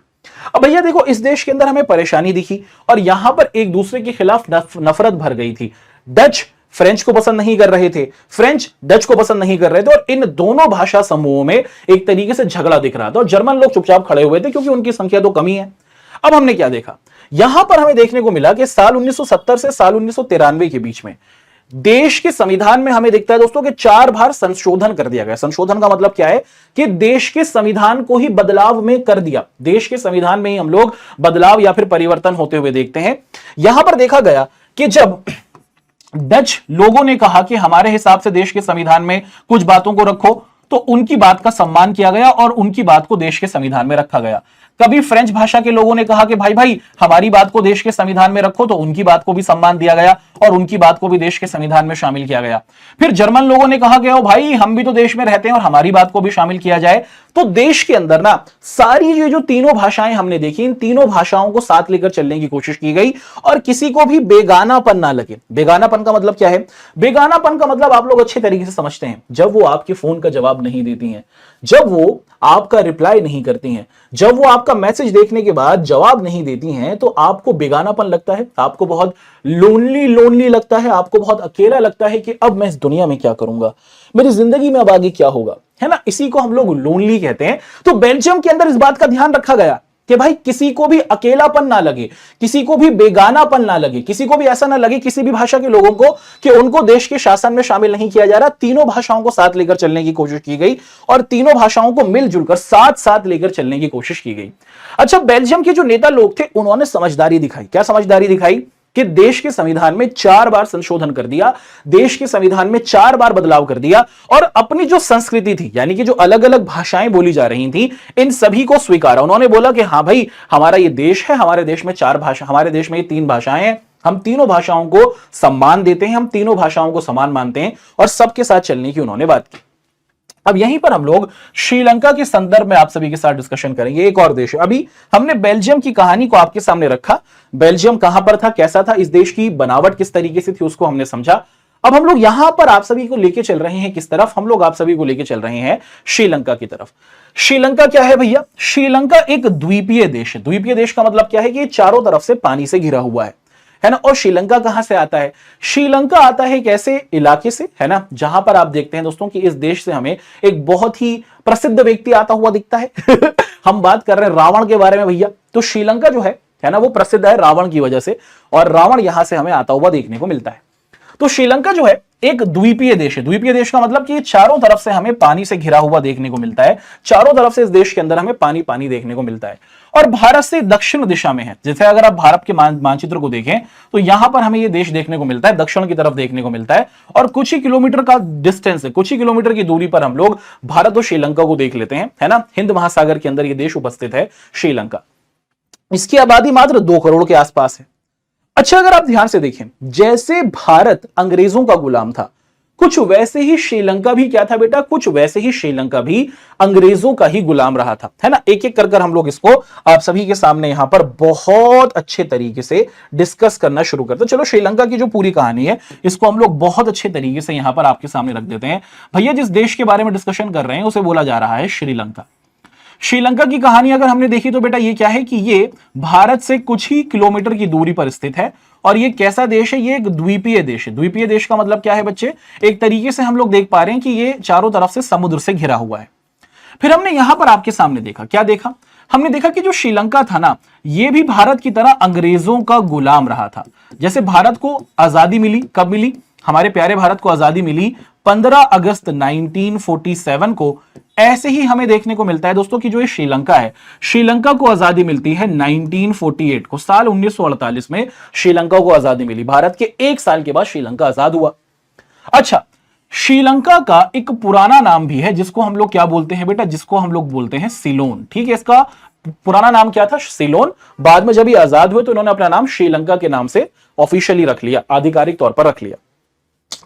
अब भैया देखो, इस देश के अंदर हमें परेशानी दिखी और यहां पर एक दूसरे के खिलाफ नफरत भर गई थी। डच फ्रेंच को पसंद नहीं कर रहे थे, फ्रेंच डच को पसंद नहीं कर रहे थे और इन दोनों भाषा समूहों में एक तरीके से झगड़ा दिख रहा था और जर्मन लोग चुपचाप खड़े हुए थे क्योंकि उनकी संख्या तो कमी है। अब हमने क्या देखा, यहां पर हमें देखने को मिला कि साल 1970 से साल 1993 के बीच में देश के संविधान में हमें दिखता है दोस्तों कि 4 बार संशोधन कर दिया गया। संशोधन का मतलब क्या है कि देश के संविधान को ही बदलाव में कर दिया। देश के संविधान में ही हम लोग बदलाव या फिर परिवर्तन होते हुए देखते हैं। यहां पर देखा गया कि जब डच लोगों ने कहा कि हमारे हिसाब से देश के संविधान में कुछ बातों को रखो, तो उनकी बात का सम्मान किया गया और उनकी बात को देश के संविधान में रखा गया। कभी फ्रेंच भाषा के लोगों ने कहा कि भाई भाई हमारी बात को देश के संविधान में रखो, तो उनकी बात को भी सम्मान दिया गया और उनकी बात को भी देश के संविधान में शामिल किया गया। फिर जर्मन लोगों ने कहा कि ओ भाई हम भी तो देश में रहते हैं और हमारी बात को भी शामिल किया जाए। तो देश के अंदर ना सारी ये जो तीनों भाषाएं हमने देखी, इन तीनों भाषाओं को साथ लेकर चलने की कोशिश की गई और किसी को भी बेगानापन ना लगे। बेगानापन का मतलब क्या है? बेगानापन का मतलब आप लोग अच्छे तरीके से समझते हैं। जब वो आपके फोन का जवाब नहीं देती हैं, जब वो आपका रिप्लाई नहीं करती हैं, जब वो आपका मैसेज देखने के बाद जवाब नहीं देती हैं, तो आपको बेगानापन लगता है, आपको बहुत लोनली लगता है, आपको बहुत अकेला लगता है कि अब मैं इस दुनिया में क्या करूंगा, मेरी जिंदगी में अब आगे क्या होगा, है ना। इसी को हम लोग लोनली कहते हैं। तो बेल्जियम के अंदर इस बात का ध्यान रखा गया कि भाई किसी को भी अकेलापन ना लगे, किसी को भी बेगानापन ना लगे, किसी को भी ऐसा ना लगे किसी भी भाषा के लोगों को कि उनको देश के शासन में शामिल नहीं किया जा रहा। तीनों भाषाओं को साथ लेकर चलने की कोशिश की गई और तीनों भाषाओं को मिलजुल कर साथ लेकर चलने की कोशिश की गई। अच्छा, बेल्जियम के जो नेता लोग थे उन्होंने समझदारी दिखाई। क्या समझदारी दिखाई? कि देश के संविधान में 4 बार संशोधन कर दिया, देश के संविधान में 4 बार बदलाव कर दिया और अपनी जो संस्कृति थी, यानी कि जो अलग अलग भाषाएं बोली जा रही थी, इन सभी को स्वीकारा। उन्होंने बोला कि हां भाई हमारा ये देश है, हमारे देश में 4 भाषा, हमारे देश में ये 3 भाषाएं हैं, हम तीनों भाषाओं को सम्मान देते हैं, हम तीनों भाषाओं को समान मानते हैं और सबके साथ चलने की उन्होंने बात की। अब यहीं पर हम लोग श्रीलंका के संदर्भ में आप सभी के साथ डिस्कशन करेंगे। एक और देश है। अभी हमने बेल्जियम की कहानी को आपके सामने रखा, बेल्जियम कहां पर था, कैसा था, इस देश की बनावट किस तरीके से थी, उसको हमने समझा। अब हम लोग यहां पर आप सभी को लेके चल रहे हैं किस तरफ? हम लोग आप सभी को लेके चल रहे हैं श्रीलंका की तरफ। श्रीलंका क्या है भैया? श्रीलंका एक द्वीपीय देश है। द्वीपीय देश का मतलब क्या है कि चारों तरफ से पानी से घिरा हुआ है ना। और श्रीलंका कहां से आता है? श्रीलंका आता है एक ऐसे इलाके से, है ना, जहां पर आप देखते हैं दोस्तों कि इस देश से हमें एक बहुत ही प्रसिद्ध व्यक्ति आता हुआ दिखता है। हम बात कर रहे हैं रावण के बारे में भैया। तो श्रीलंका जो है ना, वो प्रसिद्ध है रावण की वजह से और रावण यहां से हमें आता हुआ देखने को मिलता है। तो श्रीलंका जो है एक द्वीपीय देश है। द्वीपीय देश का मतलब कि चारों तरफ से हमें पानी से घिरा हुआ देखने को मिलता है। चारों तरफ से इस देश के अंदर हमें पानी देखने को मिलता है और भारत से दक्षिण दिशा में है। जैसे अगर आप भारत के मानचित्र को देखें तो यहां पर हमें यह देश देखने को मिलता है, दक्षिण की तरफ देखने को मिलता है और कुछ ही किलोमीटर का डिस्टेंस है, कुछ ही किलोमीटर की दूरी पर हम लोग भारत और श्रीलंका को देख लेते हैं, है ना। हिंद महासागर के अंदर यह देश उपस्थित है श्रीलंका। इसकी आबादी मात्र 2 करोड़ के आसपास है। अच्छा, अगर आप ध्यान से देखें, जैसे भारत अंग्रेजों का गुलाम था, कुछ वैसे ही श्रीलंका भी क्या था बेटा? कुछ वैसे ही श्रीलंका भी अंग्रेजों का ही गुलाम रहा था, है ना। एक एक कर हम लोग इसको आप सभी के सामने यहां पर बहुत अच्छे तरीके से डिस्कस करना शुरू करते हैं। चलो, श्रीलंका की जो पूरी कहानी है इसको हम लोग बहुत अच्छे तरीके से यहां पर आपके सामने रख देते हैं। भैया, जिस देश के बारे में डिस्कशन कर रहे हैं उसे बोला जा रहा है श्रीलंका। श्रीलंका की कहानी अगर हमने देखी तो बेटा ये क्या है कि ये भारत से कुछ ही किलोमीटर की दूरी पर स्थित है और ये कैसा देश है? ये एक द्वीपीय देश है। द्वीपीय देश का मतलब क्या है बच्चे? एक तरीके से हम लोग देख पा रहे हैं कि ये चारों तरफ से समुद्र से घिरा हुआ है। फिर हमने यहां पर आपके सामने देखा, क्या देखा? हमने देखा कि जो श्रीलंका था ना, ये भी भारत की तरह अंग्रेजों का गुलाम रहा था। जैसे भारत को आजादी मिली, कब मिली? हमारे प्यारे भारत को आजादी मिली 15 अगस्त 1947 को। ऐसे ही हमें देखने को मिलता है दोस्तों कि जो ये श्रीलंका है, श्रीलंका को आजादी मिलती है 1948 को। साल 1948 में श्रीलंका को आजादी मिली। भारत के 1 साल के बाद श्रीलंका आजाद हुआ। अच्छा, श्रीलंका का एक पुराना नाम भी है जिसको हम लोग क्या बोलते हैं बेटा, जिसको हम लोग बोलते हैं सिलोन। ठीक है, इसका पुराना नाम क्या था, सिलोन। बाद में जब ये आजाद हुए तो इन्होंने अपना नाम श्रीलंका के नाम से ऑफिशियली रख लिया, आधिकारिक तौर पर रख लिया।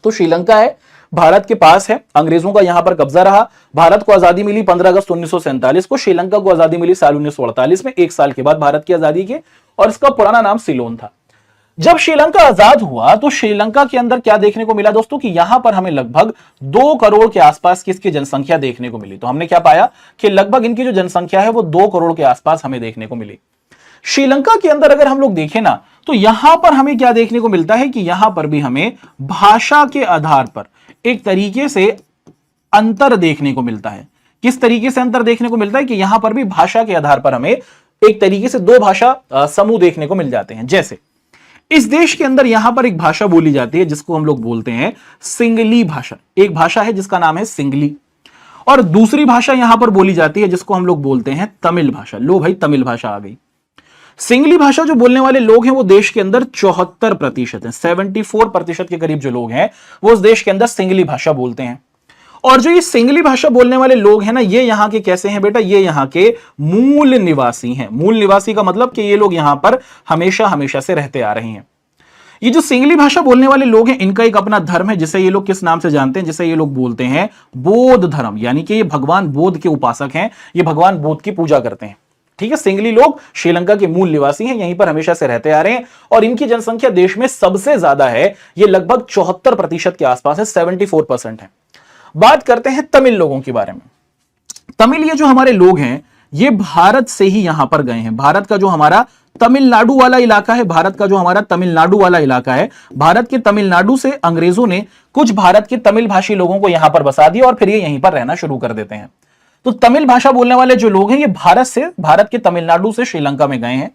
तो श्रीलंका है, भारत के पास है, अंग्रेजों का यहां पर कब्जा रहा। भारत को आजादी मिली 15 अगस्त 1947 को, श्रीलंका को आजादी मिली साल 1948 में, एक साल के बाद भारत की आजादी के, और इसका पुराना नाम सिलोन था। जब श्रीलंका आजाद हुआ तो श्रीलंका के अंदर क्या देखने को मिला दोस्तों, कि यहां पर हमें लगभग 2 करोड़ के आसपास की इसकी जनसंख्या देखने को मिली। तो हमने क्या पाया कि लगभग इनकी जो जनसंख्या है वो 2 करोड़ के आसपास हमें देखने को मिली। श्रीलंका के अंदर अगर हम लोग देखें ना, तो यहां पर हमें क्या देखने को मिलता है कि यहां पर भी हमें भाषा के आधार पर एक तरीके से अंतर देखने को मिलता है। किस तरीके से अंतर देखने को मिलता है कि यहां पर भी भाषा के आधार पर हमें एक तरीके से 2 भाषा समूह देखने को मिल जाते हैं। जैसे इस देश के अंदर यहां पर एक भाषा बोली जाती है जिसको हम लोग बोलते हैं सिंगली भाषा। एक भाषा है जिसका नाम है सिंगली, और दूसरी भाषा यहां पर बोली जाती है जिसको हम लोग बोलते हैं तमिल भाषा। लो भाई, तमिल भाषा आ गई। सिंगली भाषा जो बोलने वाले लोग हैं वो देश के अंदर 74% है, 74% के करीब जो लोग हैं वो उस देश के अंदर सिंगली भाषा बोलते हैं। और जो ये सिंगली भाषा बोलने वाले लोग हैं ना, ये यहां के कैसे हैं बेटा, ये यहां के मूल निवासी हैं। मूल निवासी का मतलब कि ये लोग यहां पर हमेशा हमेशा से रहते आ रहे हैं। ये जो सिंगली भाषा बोलने वाले लोग हैं, इनका एक अपना धर्म है जिसे ये लोग किस नाम से जानते हैं, जिसे ये लोग बोलते हैं बौद्ध धर्म। यानी कि ये भगवान बौद्ध के उपासक हैं, ये भगवान बौद्ध की पूजा करते हैं। ठीक है, सिंगली लोग श्रीलंका के मूल निवासी हैं, यहीं पर हमेशा से रहते आ रहे हैं, और इनकी जनसंख्या देश में सबसे ज्यादा है, ये लगभग 74% के आसपास है, 74% है। बात करते हैं तमिल लोगों के बारे में। तमिल ये जो हमारे लोग हैं ये भारत से ही यहां पर गए हैं। भारत का जो हमारा तमिलनाडु वाला इलाका है, भारत का जो हमारा तमिलनाडु वाला इलाका है, भारत के तमिलनाडु से अंग्रेजों ने कुछ भारत के तमिल भाषी लोगों को यहां पर बसा दिया और फिर ये यहीं पर रहना शुरू कर देते हैं। तो तमिल भाषा बोलने वाले जो लोग हैं ये भारत के तमिलनाडु से श्रीलंका में गए हैं।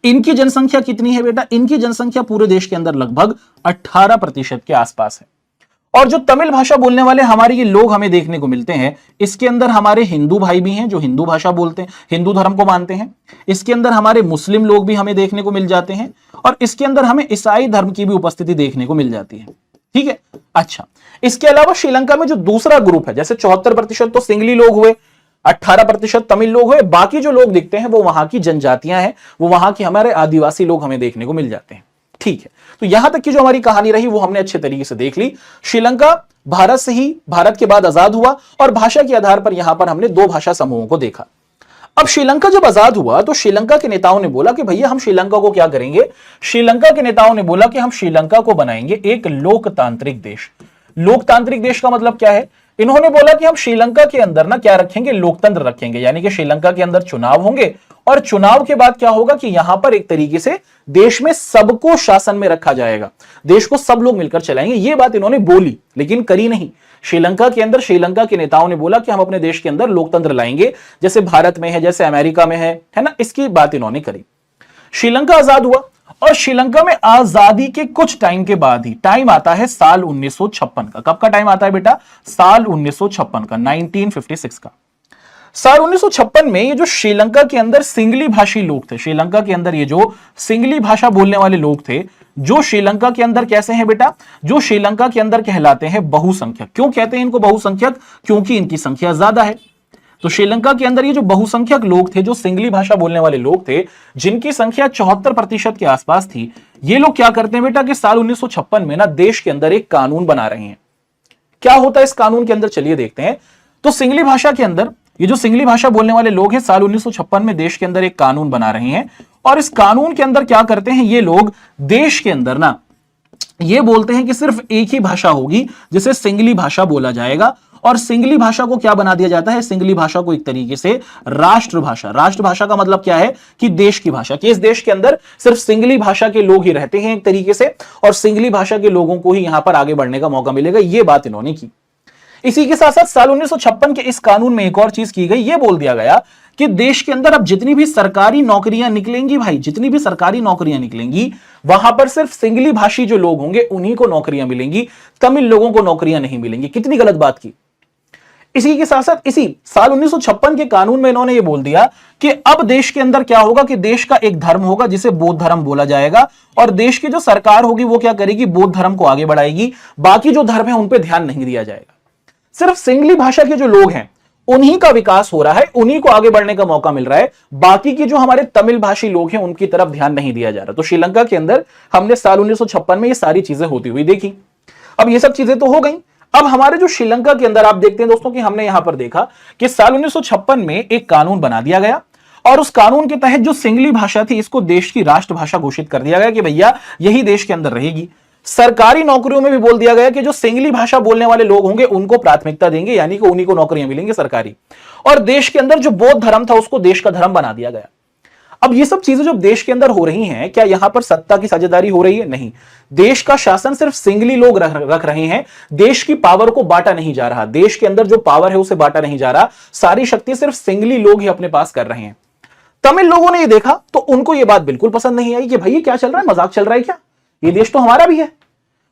इनकी जनसंख्या कितनी है बेटा, इनकी जनसंख्या पूरे देश के अंदर लगभग 18% के आसपास है। और जो तमिल भाषा बोलने वाले हमारे ये लोग हमें देखने को मिलते हैं, इसके अंदर हमारे हिंदू भाई भी हैं जो हिंदू भाषा बोलते हैं, हिंदू धर्म को मानते हैं। इसके अंदर हमारे मुस्लिम लोग भी हमें देखने को मिल जाते हैं, और इसके अंदर हमें ईसाई धर्म की भी उपस्थिति देखने को मिल जाती है। ठीक है, अच्छा, इसके अलावा श्रीलंका में जो दूसरा ग्रुप है, जैसे 74% तो सिंगली लोग हुए, 18% तमिल लोग हुए, बाकी जो लोग दिखते हैं वो वहां की जनजातियां हैं, वो वहां की हमारे आदिवासी लोग हमें देखने को मिल जाते हैं। ठीक है, तो यहां तक की जो हमारी कहानी रही वो हमने अच्छे तरीके से देख ली। श्रीलंका भारत से ही, भारत के बाद आजाद हुआ, और भाषा के आधार पर यहां पर हमने 2 भाषा समूहों को देखा। अब श्रीलंका जब आजाद हुआ तो श्रीलंका के नेताओं ने बोला कि भैया हम श्रीलंका को क्या करेंगे, श्रीलंका के नेताओं ने बोला कि हम श्रीलंका को बनाएंगे एक लोकतांत्रिक देश। लोकतांत्रिक देश का मतलब क्या है, इन्होंने बोला कि हम श्रीलंका के अंदर ना क्या रखेंगे, लोकतंत्र रखेंगे। यानी कि श्रीलंका के अंदर चुनाव होंगे, और चुनाव के बाद क्या होगा कि यहां पर एक तरीके से देश में सबको शासन में रखा जाएगा, देश को सब लोग मिलकर चलाएंगे। ये बात इन्होंने बोली लेकिन करी नहीं। श्रीलंका के अंदर श्रीलंका के नेताओं ने बोला कि हम अपने देश के अंदर लोकतंत्र लाएंगे, जैसे भारत में है, जैसे अमेरिका में है ना, इसकी बात इन्होंने करी। श्रीलंका आजाद हुआ, और श्रीलंका में आजादी के कुछ टाइम के बाद ही, टाइम आता है साल 1956 का। कब का टाइम आता है बेटा, साल 1956 का, 1956 का। साल 1956 में ये जो श्रीलंका के अंदर सिंगली भाषी लोग थे, श्रीलंका के अंदर ये जो सिंगली भाषा बोलने वाले लोग थे, जो श्रीलंका के अंदर कैसे हैं बेटा, जो श्रीलंका के अंदर कहलाते हैं बहुसंख्यक। क्यों कहते हैं इनको बहुसंख्यक, क्योंकि इनकी संख्या ज्यादा है। तो श्रीलंका के अंदर ये जो बहुसंख्यक लोग थे, जो सिंगली भाषा बोलने वाले लोग थे, जिनकी संख्या 74% के आसपास थी, ये लोग क्या करते हैं बेटा कि साल 1956 में ना देश के अंदर एक कानून बना रहे हैं। क्या होता है इस कानून के अंदर, चलिए देखते हैं। तो सिंगली भाषा के अंदर ये जो सिंगली भाषा बोलने वाले लोग हैं, साल 1956 में देश के अंदर एक कानून बना रहे हैं, और इस कानून के अंदर क्या करते हैं ये लोग, देश के अंदर ना ये बोलते हैं कि सिर्फ एक ही भाषा होगी जिसे सिंगली भाषा बोला जाएगा। और सिंगली भाषा को क्या बना दिया जाता है, सिंगली भाषा को एक तरीके से राष्ट्रभाषा। राष्ट्रभाषा का मतलब क्या है कि देश की भाषा, कि इस देश के अंदर सिर्फ सिंगली भाषा के लोग ही रहते हैं एक तरीके से, और सिंगली भाषा के लोगों को ही यहां पर आगे बढ़ने का मौका मिलेगा। ये बात इन्होंने की। इसी के साथ साथ साल 1956 के इस कानून में एक और चीज की गई, ये बोल दिया गया कि देश के अंदर अब जितनी भी सरकारी नौकरियां निकलेंगी भाई, जितनी भी सरकारी नौकरियां निकलेंगी, वहां पर सिर्फ सिंगली भाषी जो लोग होंगे उन्हीं को नौकरियां मिलेंगी, तमिल लोगों को नौकरियां नहीं मिलेंगी। कितनी गलत बात की। इसी के साथ साथ इसी साल 1956 के कानून में इन्होंने ये बोल दिया कि अब देश के अंदर क्या होगा कि देश का एक धर्म होगा जिसे बौद्ध धर्म बोला जाएगा, और देश की जो सरकार होगी वो क्या करेगी, बौद्ध धर्म को आगे बढ़ाएगी, बाकी जो धर्म है उन पे ध्यान नहीं दिया जाएगा। सिर्फ सिंगली भाषा के जो लोग हैं उन्हीं का विकास हो रहा है, उन्हीं को आगे बढ़ने का मौका मिल रहा है, बाकी की जो हमारे तमिल भाषी लोग हैं उनकी तरफ ध्यान नहीं दिया जा रहा। तो श्रीलंका के अंदर हमने साल 1956 में ये सारी चीजें होती हुई देखी। अब ये सब चीजें तो हो गई। अब हमारे जो श्रीलंका के अंदर आप देखते हैं दोस्तों कि हमने यहां पर देखा कि साल 1956 में एक कानून बना दिया गया, और उस कानून के तहत जो सिंगली भाषा थी इसको देश की राष्ट्रभाषा घोषित कर दिया गया कि भैया यही देश के अंदर रहेगी। सरकारी नौकरियों में भी बोल दिया गया कि जो सिंगली भाषा बोलने वाले लोग होंगे उनको प्राथमिकता देंगे, यानी कि उन्हीं को नौकरियां मिलेंगी सरकारी। और देश के अंदर जो बौद्ध धर्म था उसको देश का धर्म बना दिया गया। अब ये सब चीजें जो देश के अंदर हो रही हैं, क्या यहां पर सत्ता की साझेदारी हो रही है? नहीं। देश का शासन सिर्फ सिंगली लोग रख रहे हैं, देश की पावर को बांटा नहीं जा रहा, देश के अंदर जो पावर है उसे बांटा नहीं जा रहा, सारी शक्ति सिर्फ सिंगली लोग ही अपने पास कर रहे हैं। तमिल लोगों ने ये देखा तो उनको ये बात बिल्कुल पसंद नहीं आई कि भाई क्या चल रहा है, मजाक चल रहा है क्या, ये देश तो हमारा भी है।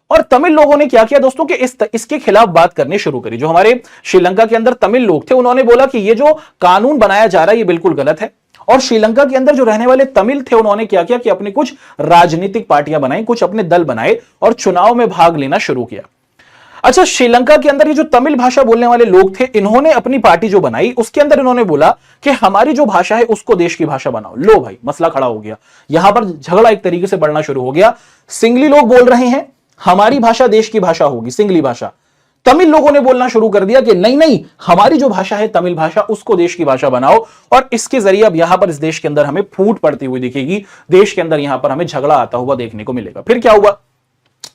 और तमिल लोगों ने क्या किया दोस्तों कि इसके खिलाफ बात करनी शुरू करी। जो हमारे श्रीलंका के अंदर तमिल लोग थे उन्होंने बोला कि ये जो कानून बनाया जा रहा है ये बिल्कुल गलत है। और श्रीलंका के अंदर जो रहने वाले तमिल थे उन्होंने क्या किया कि अपनी कुछ राजनीतिक पार्टियां बनाई, कुछ अपने दल बनाए और चुनाव में भाग लेना शुरू किया। अच्छा, श्रीलंका के अंदर ये जो तमिल भाषा बोलने वाले लोग थे इन्होंने अपनी पार्टी जो बनाई उसके अंदर इन्होंने बोला कि हमारी जो भाषा है उसको देश की भाषा बनाओ। लो भाई, मसला खड़ा हो गया, यहां पर झगड़ा एक तरीके से बढ़ना शुरू हो गया। सिंगली लोग बोल रहे हैं हमारी भाषा देश की भाषा होगी, सिंगली भाषा। तमिल लोगों ने बोलना शुरू कर दिया कि नहीं नहीं, हमारी जो भाषा है तमिल भाषा उसको देश की भाषा बनाओ। और इसके जरिए अब यहां पर इस देश के अंदर हमें फूट पड़ती हुई दिखेगी, देश के अंदर यहां पर हमें झगड़ा आता हुआ देखने को मिलेगा। फिर क्या हुआ,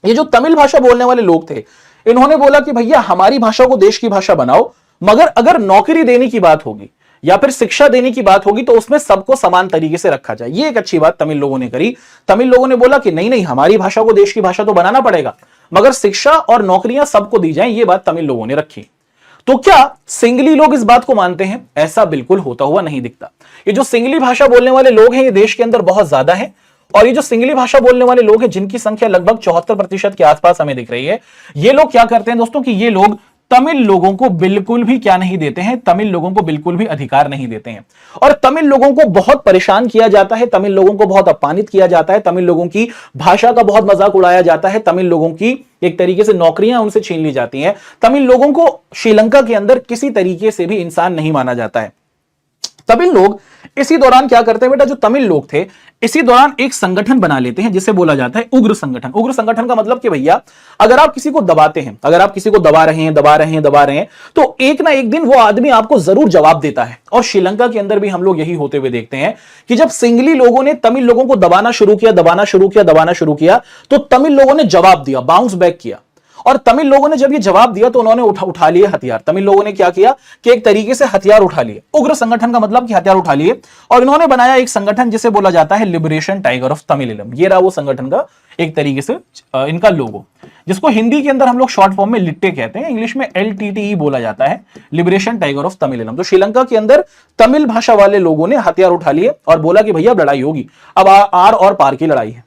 ये जो तमिल भाषा बोलने वाले लोग थे इन्होंने बोला कि भैया हमारी भाषा को देश की भाषा बनाओ, मगर अगर नौकरी देने की बात होगी या फिर शिक्षा देने की बात होगी तो उसमें सबको समान तरीके से रखा जाए। ये एक अच्छी बात तमिल लोगों ने करी। तमिल लोगों ने बोला कि नहीं नहीं, हमारी भाषा को देश की भाषा तो बनाना पड़ेगा, मगर शिक्षा और नौकरियां सबको दी जाएं, ये बात तमिल लोगों ने रखी। तो क्या सिंगली लोग इस बात को मानते हैं? ऐसा बिल्कुल होता हुआ नहीं दिखता। ये जो सिंगली भाषा बोलने वाले लोग हैं ये देश के अंदर बहुत ज्यादा है, और ये जो सिंगली भाषा बोलने वाले लोग हैं जिनकी संख्या लगभग 74% के आसपास हमें दिख रही है, ये लोग क्या करते हैं दोस्तों कि ये लोग तमिल लोगों को बिल्कुल भी क्या नहीं देते हैं, तमिल लोगों को बिल्कुल भी अधिकार नहीं देते हैं। और तमिल लोगों को बहुत परेशान किया जाता है, तमिल लोगों को बहुत अपमानित किया जाता है, तमिल लोगों की भाषा का बहुत मजाक उड़ाया जाता है, तमिल लोगों की एक तरीके से नौकरियां उनसे छीन ली जाती हैं। तमिल लोगों को श्रीलंका के अंदर किसी तरीके से भी इंसान नहीं माना जाता है। तमिल लोग इसी दौरान क्या करते हैं बेटा, जो तमिल लोग थे इसी दौरान एक संगठन बना लेते हैं जिसे बोला जाता है उग्र संगठन। उग्र संगठन का मतलब कि भैया अगर आप किसी को दबाते हैं, अगर आप किसी को दबा रहे हैं तो एक ना एक दिन वो आदमी आपको जरूर जवाब देता है। और श्रीलंका के अंदर भी हम लोग यही होते हुए देखते हैं कि जब सिंगली लोगों ने तमिल लोगों को दबाना शुरू किया तो तमिल लोगों ने जवाब दिया, बाउंस बैक किया। और तमिल लोगों ने जब ये जवाब दिया तो उन्होंने उठा लिए हथियार। तमिल लोगों ने क्या किया कि एक तरीके से हथियार उठा लिए। उग्र संगठन का मतलब कि हथियार उठा लिए, और इन्होंने बनाया एक संगठन जिसे बोला जाता है लिबरेशन टाइगर ऑफ तमिलिलम। ये रहा वो संगठन का एक तरीके से इनका लोगो, जिसको हिंदी के अंदर हम लोग शॉर्ट फॉर्म में लिट्टे कहते हैं, इंग्लिश में LTTE बोला जाता है, लिबरेशन टाइगर ऑफ तमिलिलम। तो श्रीलंका के अंदर तमिल भाषा वाले लोगों ने हथियार उठा लिए और बोला कि भैया लड़ाई होगी, अब आर और पार की लड़ाई है।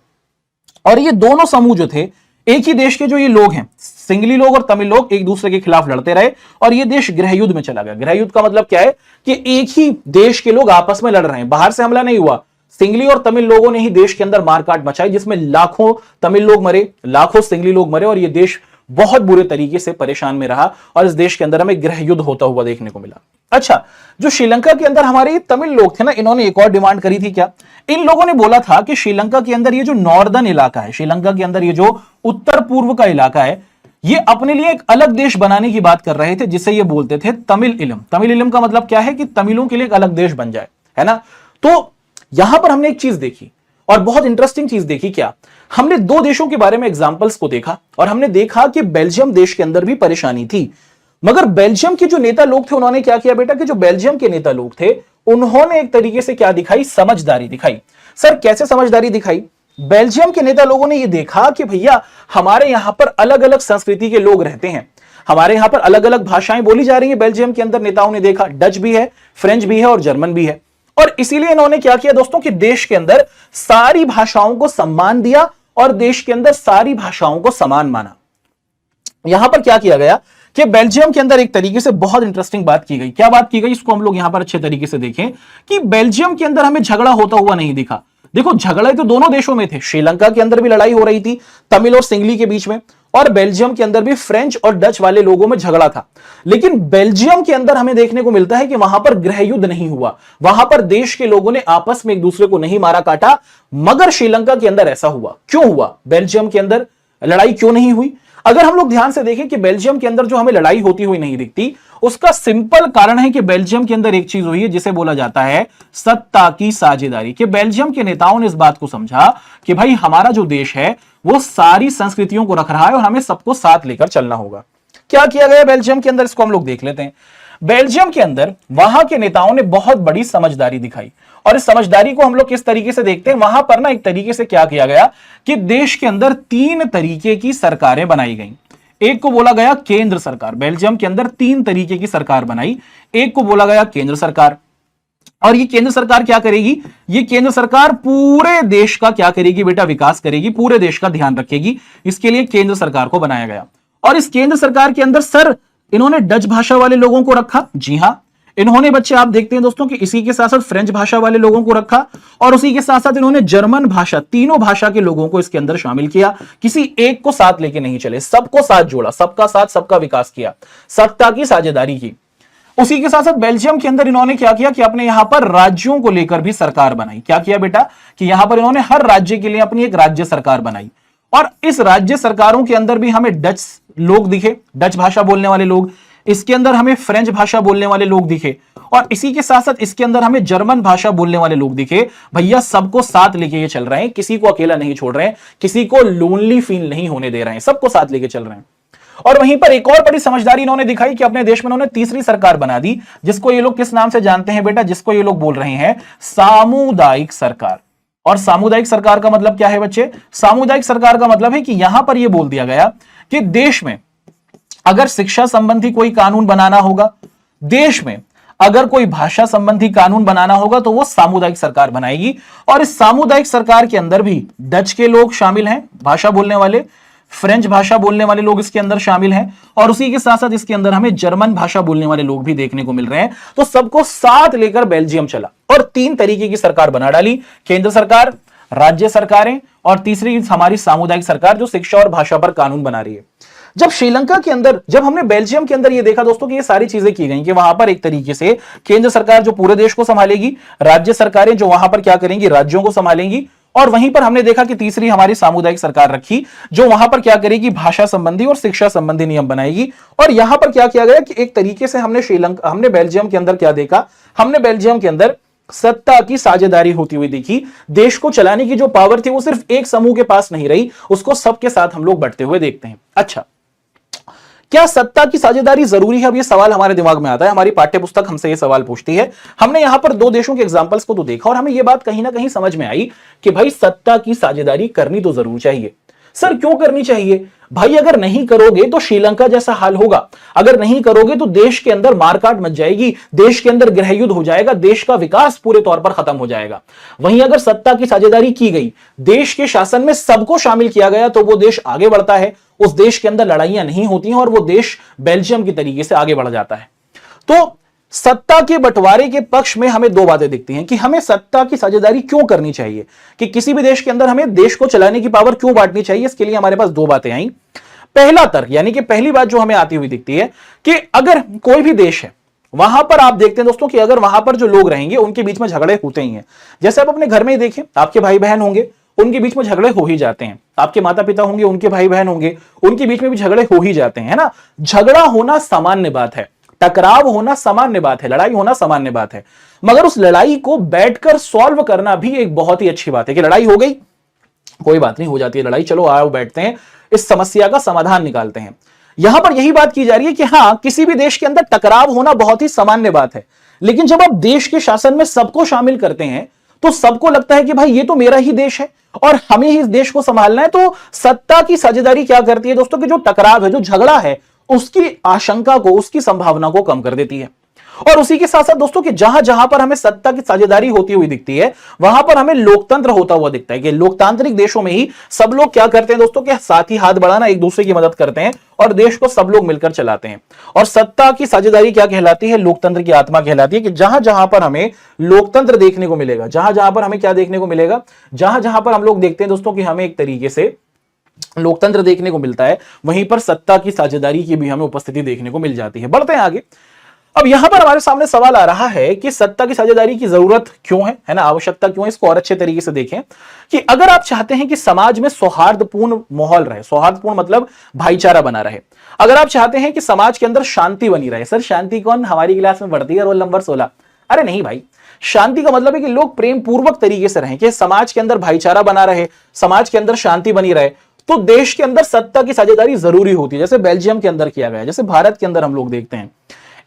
और ये दोनों समूह जो थे, एक ही देश के जो ये लोग हैं, सिंगली लोग और तमिल लोग, एक दूसरे के खिलाफ लड़ते रहे और ये देश गृह युद्ध में चला गया। गृह युद्ध का मतलब क्या है कि एक ही देश के लोग आपस में लड़ रहे हैं, बाहर से हमला नहीं हुआ। सिंगली और तमिल लोगों ने ही देश के अंदर मारकाट मचाई, जिसमें लाखों तमिल लोग मरे, लाखों सिंगली लोग मरे, और ये देश बहुत बुरे तरीके से परेशान में रहा और इस देश के अंदर हमें गृह युद्ध होता हुआ देखने को मिला। अच्छा, जो श्रीलंका के अंदर हमारे तमिल लोग थे ना, इन्होंने एक और डिमांड करी थी। क्या इन लोगों ने बोला था कि श्रीलंका के अंदर ये जो नॉर्दर्न इलाका है, श्रीलंका के अंदर ये जो उत्तर पूर्व का इलाका है, ये अपने लिए एक अलग देश बनाने की बात कर रहे थे, जिसे ये बोलते थे तमिल इलम। तमिल इलम का मतलब क्या है कि तमिलों के लिए एक अलग देश बन जाए, है ना। तो यहां पर हमने एक चीज देखी और बहुत इंटरेस्टिंग चीज देखी। क्या हमने दो देशों के बारे में एग्जांपल्स को देखा और हमने देखा कि बेल्जियम देश के अंदर भी परेशानी थी, मगर बेल्जियम के जो नेता लोग थे उन्होंने क्या किया बेटा कि जो बेल्जियम के नेता लोग थे उन्होंने एक तरीके से क्या दिखाई, समझदारी दिखाई। सर कैसे समझदारी दिखाई? बेल्जियम के नेता लोगों ने यह देखा कि भैया हमारे यहां पर अलग अलग संस्कृति के लोग रहते हैं, हमारे यहां पर अलग अलग भाषाएं बोली जा रही है। बेल्जियम के अंदर नेताओं ने देखा डच भी है, फ्रेंच भी है और जर्मन भी है, और इसीलिए इन्होंने क्या किया दोस्तों कि देश के अंदर सारी भाषाओं को सम्मान दिया और देश के अंदर सारी भाषाओं को समान माना। यहां पर क्या किया गया कि बेल्जियम के अंदर एक तरीके से बहुत इंटरेस्टिंग बात की गई। क्या बात की गई, इसको हम लोग यहां पर अच्छे तरीके से देखें कि बेल्जियम के अंदर हमें झगड़ा होता हुआ नहीं दिखा। देखो झगड़े तो दोनों देशों में थे, श्रीलंका के अंदर भी लड़ाई हो रही थी तमिल और सिंगली के बीच में, और बेल्जियम के अंदर भी फ्रेंच और डच वाले लोगों में झगड़ा था। लेकिन बेल्जियम के अंदर हमें देखने को मिलता है कि वहां पर गृह युद्ध नहीं हुआ, वहां पर देश के लोगों ने आपस में एक दूसरे को नहीं मारा काटा। मगर श्रीलंका के अंदर ऐसा हुआ, क्यों हुआ, बेल्जियम के अंदर लड़ाई क्यों नहीं हुई? अगर हम लोग ध्यान से देखें कि बेल्जियम के अंदर जो हमें लड़ाई होती हुई नहीं दिखती, उसका सिंपल कारण है कि बेल्जियम के अंदर एक चीज हुई है जिसे बोला जाता है सत्ता की साझेदारी। कि बेल्जियम के नेताओं ने इस बात को समझा कि भाई हमारा जो देश है वो सारी संस्कृतियों को रख रहा है और हमें सबको साथ लेकर चलना होगा। क्या किया गया बेल्जियम के अंदर, इसको हम लोग देख लेते हैं। बेल्जियम के अंदर वहां के नेताओं ने बहुत बड़ी समझदारी दिखाई, और इस समझदारी को हम लोग किस तरीके से देखते हैं, वहां पर ना एक तरीके से क्या किया गया कि देश के अंदर 3 तरीके की सरकारें बनाई गई। एक को बोला गया केंद्र सरकार, बेल्जियम के अंदर 3 तरीके की सरकार बनाई। एक को बोला गया केंद्र सरकार, और ये केंद्र सरकार क्या करेगी, ये केंद्र सरकार पूरे देश का क्या करेगी बेटा, विकास करेगी, पूरे देश का ध्यान रखेगी। इसके लिए केंद्र सरकार को बनाया गया। और इस केंद्र सरकार के अंदर सर इन्होंने डच भाषा वाले लोगों को रखा, जी हां। इन्होंने बच्चे आप देखते हैं दोस्तों कि इसी के साथ साथ फ्रेंच भाषा वाले लोगों को रखा, और उसी के साथ साथ इन्होंने जर्मन भाषा, तीनों भाषा के लोगों को इसके अंदर शामिल किया। किसी एक को साथ लेके नहीं चले, सबको साथ जोड़ा, सबका साथ सबका विकास किया, सत्ता की साझेदारी की। उसी के साथ साथ बेल्जियम के अंदर इन्होंने क्या किया कि अपने यहां पर राज्यों को लेकर भी सरकार बनाई। क्या किया बेटा कि यहां पर इन्होंने हर राज्य के लिए अपनी एक राज्य सरकार बनाई, और इस राज्य सरकारों के अंदर भी हमें डच लोग दिखे, डच भाषा बोलने वाले लोग, इसके अंदर हमें फ्रेंच भाषा बोलने वाले लोग दिखे, और इसी के साथ साथ इसके अंदर हमें जर्मन भाषा बोलने वाले लोग दिखे। भैया सबको साथ लेके ये चल रहे हैं, किसी को अकेला नहीं छोड़ रहे हैं, किसी को लोनली फील नहीं होने दे रहे हैं, सबको साथ लेके चल रहे हैं। और वहीं पर एक और बड़ी समझदारी इन्होंने दिखाई कि अपने देश में इन्होंने तीसरी सरकार बना दी, जिसको ये लोग किस नाम से जानते हैं बेटा, जिसको ये लोग बोल रहे हैं सामुदायिक सरकार। और सामुदायिक सरकार का मतलब क्या है बच्चे, सामुदायिक सरकार का मतलब है कि यहां पर यह बोल दिया गया कि देश में अगर शिक्षा संबंधी कोई कानून बनाना होगा, देश में अगर कोई भाषा संबंधी कानून बनाना होगा, तो वो सामुदायिक सरकार बनाएगी। और इस सामुदायिक सरकार के अंदर भी डच के लोग शामिल हैं, भाषा बोलने वाले, फ्रेंच भाषा बोलने वाले लोग इसके अंदर शामिल हैं, और उसी के साथ साथ इसके अंदर हमें जर्मन भाषा बोलने वाले लोग भी देखने को मिल रहे हैं। तो सबको साथ लेकर बेल्जियम चला और 3 तरीके की सरकार बना डाली, केंद्र सरकार, राज्य सरकारें, और तीसरी हमारी सामुदायिक सरकार जो शिक्षा और भाषा पर कानून बना रही है। जब श्रीलंका के अंदर, जब हमने बेल्जियम के अंदर ये देखा दोस्तों कि ये सारी चीजें की गई कि वहां पर एक तरीके से केंद्र सरकार जो पूरे देश को संभालेगी, राज्य सरकारें जो वहां पर क्या करेंगी, राज्यों को संभालेंगी, और वहीं पर हमने देखा कि तीसरी हमारी सामुदायिक सरकार रखी जो वहां पर क्या करेगी, भाषा संबंधी और शिक्षा संबंधी नियम बनाएगी। और यहां पर क्या किया गया कि एक तरीके से हमने बेल्जियम के अंदर क्या देखा, हमने बेल्जियम के अंदर सत्ता की साझेदारी होती हुई देखी। देश को चलाने की जो पावर थी वो सिर्फ एक समूह के पास नहीं रही, उसको सबके साथ हम लोग बढ़ते हुए देखते हैं। अच्छा, क्या सत्ता की साझेदारी जरूरी है? अब ये सवाल हमारे दिमाग में आता है, हमारी पाठ्य पुस्तक हमसे ये सवाल पूछती है। हमने यहां पर 2 देशों के एग्जांपल्स को तो देखा और हमें ये बात कहीं ना कहीं समझ में आई कि भाई सत्ता की साझेदारी करनी तो जरूर चाहिए। सर क्यों करनी चाहिए? भाई अगर नहीं करोगे तो श्रीलंका जैसा हाल होगा, अगर नहीं करोगे तो देश के अंदर मारकाट मच जाएगी, देश के अंदर गृह युद्ध हो जाएगा, देश का विकास पूरे तौर पर खत्म हो जाएगा। वहीं अगर सत्ता की साझेदारी की गई, देश के शासन में सबको शामिल किया गया, तो वो देश आगे बढ़ता है, उस देश के अंदर लड़ाइयां नहीं होती हैं और वो देश बेल्जियम की तरीके से आगे बढ़ जाता है। तो सत्ता के बंटवारे के पक्ष में हमें 2 बातें दिखती हैं कि हमें सत्ता की साझेदारी क्यों करनी चाहिए, कि किसी भी देश के अंदर हमें देश को चलाने की पावर क्यों बांटनी चाहिए। इसके लिए हमारे पास 2 बातें आई। पहला तर्क, यानी कि पहली बात जो हमें आती हुई दिखती है कि अगर कोई भी देश है, वहां पर आप देखते हैं दोस्तों कि अगर वहां पर जो लोग रहेंगे उनके बीच में झगड़े होते ही हैं। जैसे आप अपने घर में ही देखें, आपके भाई बहन होंगे, उनके बीच में झगड़े हो ही जाते हैं। आपके माता पिता होंगे, उनके भाई बहन होंगे, उनके बीच में भी झगड़े हो ही जाते हैं, है ना। झगड़ा होना सामान्य बात है, टकराव होना सामान्य बात है, लड़ाई होना सामान्य बात है, मगर उस लड़ाई को बैठकर सॉल्व करना भी एक बहुत ही अच्छी बात है। कि लड़ाई हो गई, कोई बात नहीं, हो जाती है लड़ाई, चलो आओ बैठते हैं, इस समस्या का समाधान निकालते हैं। यहां पर यही बात की जा रही है कि हां, किसी भी देश के अंदर टकराव होना बहुत ही सामान्य बात है, लेकिन जब आप देश के शासन में सबको शामिल करते हैं तो सबको लगता है कि भाई ये तो मेरा ही देश है और हमें ही इस देश को संभालना है। तो सत्ता की साझेदारी क्या करती है दोस्तों कि जो टकराव है, जो झगड़ा है, उसकी आशंका को, उसकी संभावना को कम कर देती है। और उसी के साथ साथ दोस्तों कि जहां जहां पर हमें सत्ता की साझेदारी होती हुई दिखती है, वहां पर हमें लोकतंत्र होता हुआ दिखता है कि लोकतांत्रिक देशों में ही सब लोग क्या करते हैं दोस्तों, कि साथ ही हाथ बढ़ाना, एक दूसरे की मदद करते हैं और देश को सब लोग मिलकर चलाते हैं। और सत्ता की साझेदारी क्या कहलाती है? लोकतंत्र की आत्मा कहलाती है कि जहां जहां पर हमें लोकतंत्र देखने को मिलेगा, जहां जहां पर हमें क्या देखने को मिलेगा, जहां जहां पर हम लोग देखते हैं दोस्तों कि हमें एक तरीके से लोकतंत्र देखने को मिलता है, वहीं पर सत्ता की साझेदारी की भी हमें उपस्थिति देखने को मिल जाती है। बढ़ते हैं आगे। अब यहां पर हमारे सामने सवाल आ रहा है कि सत्ता की साझेदारी की जरूरत क्यों है ना, आवश्यकता क्यों है, इसको और अच्छे तरीके से देखें कि अगर आप चाहते हैं कि समाज में सौहार्दपूर्ण माहौल रहे, सौहार्दपूर्ण मतलब भाईचारा बना रहे, अगर आप चाहते हैं कि समाज के अंदर शांति बनी रहे। सर शांति कौन हमारी क्लास में बढ़ती है रोल नंबर 16? अरे नहीं भाई, शांति का मतलब है कि लोग प्रेम पूर्वक तरीके से रहें, कि समाज के अंदर भाईचारा बना रहे, समाज के अंदर शांति बनी रहे, तो देश के अंदर सत्ता की साझेदारी जरूरी होती है। जैसे बेल्जियम के अंदर किया गया, जैसे भारत के अंदर हम लोग देखते हैं।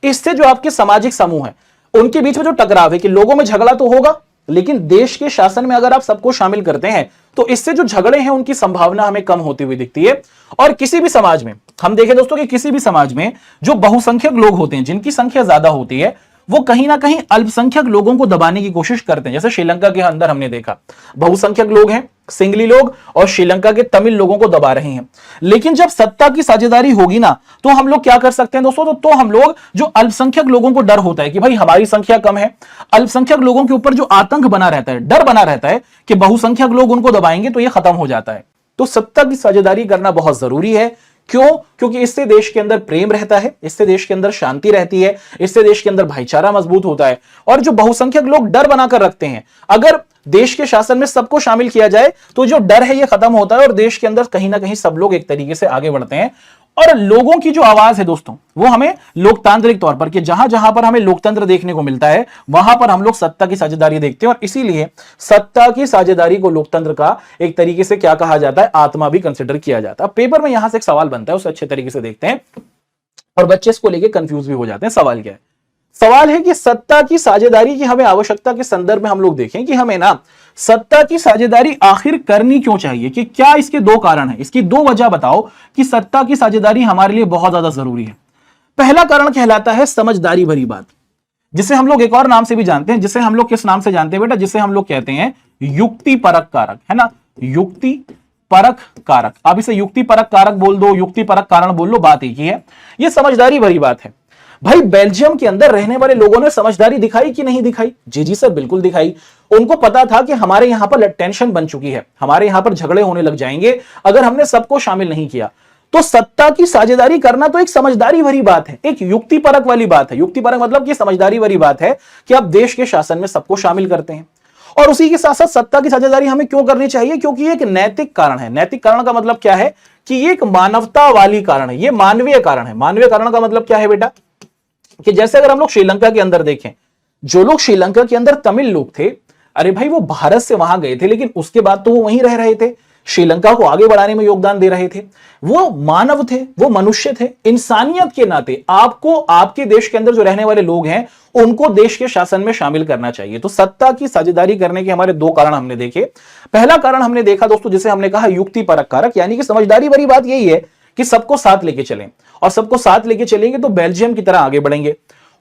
इससे जो आपके सामाजिक समूह है उनके बीच में जो टकराव है, कि लोगों में झगड़ा तो होगा, लेकिन देश के शासन में अगर आप सबको शामिल करते हैं तो इससे जो झगड़े हैं उनकी संभावना हमें कम होती हुई दिखती है। और किसी भी समाज में हम देखें दोस्तों कि किसी भी समाज में जो बहुसंख्यक लोग होते हैं, जिनकी संख्या ज्यादा होती है, वो कहीं ना कहीं अल्पसंख्यक लोगों को दबाने की कोशिश करते हैं। जैसे श्रीलंका के अंदर हमने देखा बहुसंख्यक लोग हैं, सिंगली लोग, और श्रीलंका के तमिल लोगों को दबा रहे हैं। लेकिन जब सत्ता की साझेदारी होगी ना, तो हम लोग क्या कर सकते हैं दोस्तों, तो हम लोग जो अल्पसंख्यक लोगों को डर होता है कि भाई हमारी संख्या कम है, अल्पसंख्यक लोगों के ऊपर जो आतंक बना रहता है, डर बना रहता है कि बहुसंख्यक लोग उनको दबाएंगे तो यह खत्म हो जाता है। तो सत्ता की साझेदारी करना बहुत जरूरी है। क्यों? क्योंकि इससे देश के अंदर प्रेम रहता है, इससे देश के अंदर शांति रहती है, इससे देश के अंदर भाईचारा मजबूत होता है। और जो बहुसंख्यक लोग डर बनाकर रखते हैं, अगर देश के शासन में सबको शामिल किया जाए तो जो डर है ये खत्म होता है और देश के अंदर कहीं ना कहीं सब लोग एक तरीके से आगे बढ़ते हैं। और लोगों की जो आवाज है दोस्तों, वो हमें लोकतांत्रिक तौर पर, कि जहां जहां पर हमें लोकतंत्र देखने को मिलता है वहां पर हम लोग सत्ता की साझेदारी देखते हैं। और इसीलिए सत्ता की साझेदारी को लोकतंत्र का एक तरीके से क्या कहा जाता है, आत्मा भी कंसिडर किया जाता है। अब पेपर में यहां से एक सवाल बनता है, उसे अच्छे तरीके से देखते हैं और बच्चे इसको लेके कंफ्यूज भी हो जाते हैं। सवाल क्या है? सवाल है कि सत्ता की साझेदारी की हमें आवश्यकता के संदर्भ में हम लोग देखें कि हमें ना सत्ता की साझेदारी आखिर करनी क्यों चाहिए, कि क्या इसके दो कारण हैं, इसकी दो वजह बताओ कि सत्ता की साझेदारी हमारे लिए बहुत ज्यादा जरूरी है। पहला कारण कहलाता है समझदारी भरी बात, जिसे हम लोग एक और नाम से भी जानते हैं, जिसे हम लोग किस नाम से जानते हैं बेटा, जिसे हम लोग कहते हैं युक्ति परक कारक, है ना, युक्ति परक कारक। अब इसे युक्ति परक कारक बोल दो, युक्ति परक कारण बोल लो, बात एक ही है। यह समझदारी भरी बात है। भाई बेल्जियम के अंदर रहने वाले लोगों ने समझदारी दिखाई कि नहीं दिखाई? जी जी सर, बिल्कुल दिखाई। उनको पता था कि हमारे यहां पर टेंशन बन चुकी है, हमारे यहां पर झगड़े होने लग जाएंगे अगर हमने सबको शामिल नहीं किया। तो सत्ता की साझेदारी करना तो एक समझदारी भरी बात है, एक युक्तिपरक वाली बात है। युक्तिपरक मतलब कि समझदारी भरी बात है कि आप देश के शासन में सबको शामिल करते हैं। और उसी के साथ साथ सत्ता की साझेदारी हमें क्यों करनी चाहिए? क्योंकि ये एक नैतिक कारण है। नैतिक कारण का मतलब क्या है? कि ये एक मानवता वाली कारण है, ये मानवीय कारण है। मानवीय कारण का मतलब क्या है बेटा? कि जैसे अगर हम लोग श्रीलंका के अंदर देखें, जो लोग श्रीलंका के अंदर तमिल लोग थे, अरे भाई वो भारत से वहां गए थे, लेकिन उसके बाद तो वो वहीं रह रहे थे, श्रीलंका को आगे बढ़ाने में योगदान दे रहे थे। वो मानव थे, वो मनुष्य थे। इंसानियत के नाते आपको आपके देश के अंदर जो रहने वाले लोग हैं उनको देश के शासन में शामिल करना चाहिए। तो सत्ता की साझेदारी करने के हमारे दो कारण हमने देखे। पहला कारण हमने देखा दोस्तों, जिसे हमने कहा युक्तिपरक कारक, यानी कि समझदारी भरी बात यही है कि सबको साथ लेके चलें, और सबको साथ लेके चलेंगे तो बेल्जियम की तरह आगे बढ़ेंगे।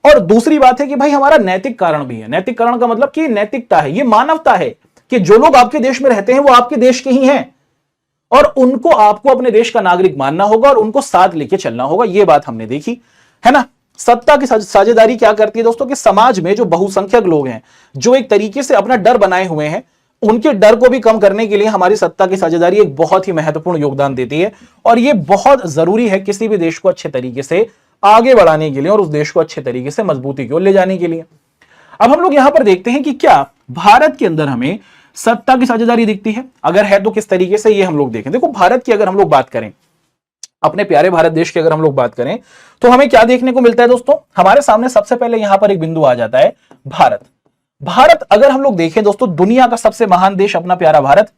और दूसरी बात है कि भाई हमारा नैतिक कारण भी है। नैतिक कारण का मतलब कि नैतिकता है, ये मानवता है कि जो लोग आपके देश में रहते हैं वो आपके देश के ही हैं और उनको आपको अपने देश का नागरिक मानना होगा और उनको साथ लेके चलना होगा। ये बात हमने देखी है ना। सत्ता की साझेदारी क्या करती है दोस्तों, कि समाज में जो बहुसंख्यक लोग हैं, जो एक तरीके से अपना डर बनाए हुए हैं, उनके डर को भी कम करने के लिए हमारी सत्ता की साझेदारी एक बहुत ही महत्वपूर्ण योगदान देती है। और यह बहुत जरूरी है किसी भी देश को अच्छे तरीके से आगे बढ़ाने के लिए और उस देश को अच्छे तरीके से मजबूती की ओर ले जाने के लिए। अब हम लोग यहां पर देखते हैं कि क्या भारत के अंदर हमें सत्ता की साझेदारी दिखती है, अगर है तो किस तरीके से, ये हम लोग देखें। देखो भारत की अगर हम लोग बात करें, अपने प्यारे भारत देश की अगर हम लोग बात करें, तो हमें क्या देखने को मिलता है दोस्तों, हमारे सामने सबसे पहले यहां पर एक बिंदु आ जाता है भारत। भारत अगर हम लोग देखें दोस्तों, दुनिया का सबसे महान देश अपना प्यारा भारत।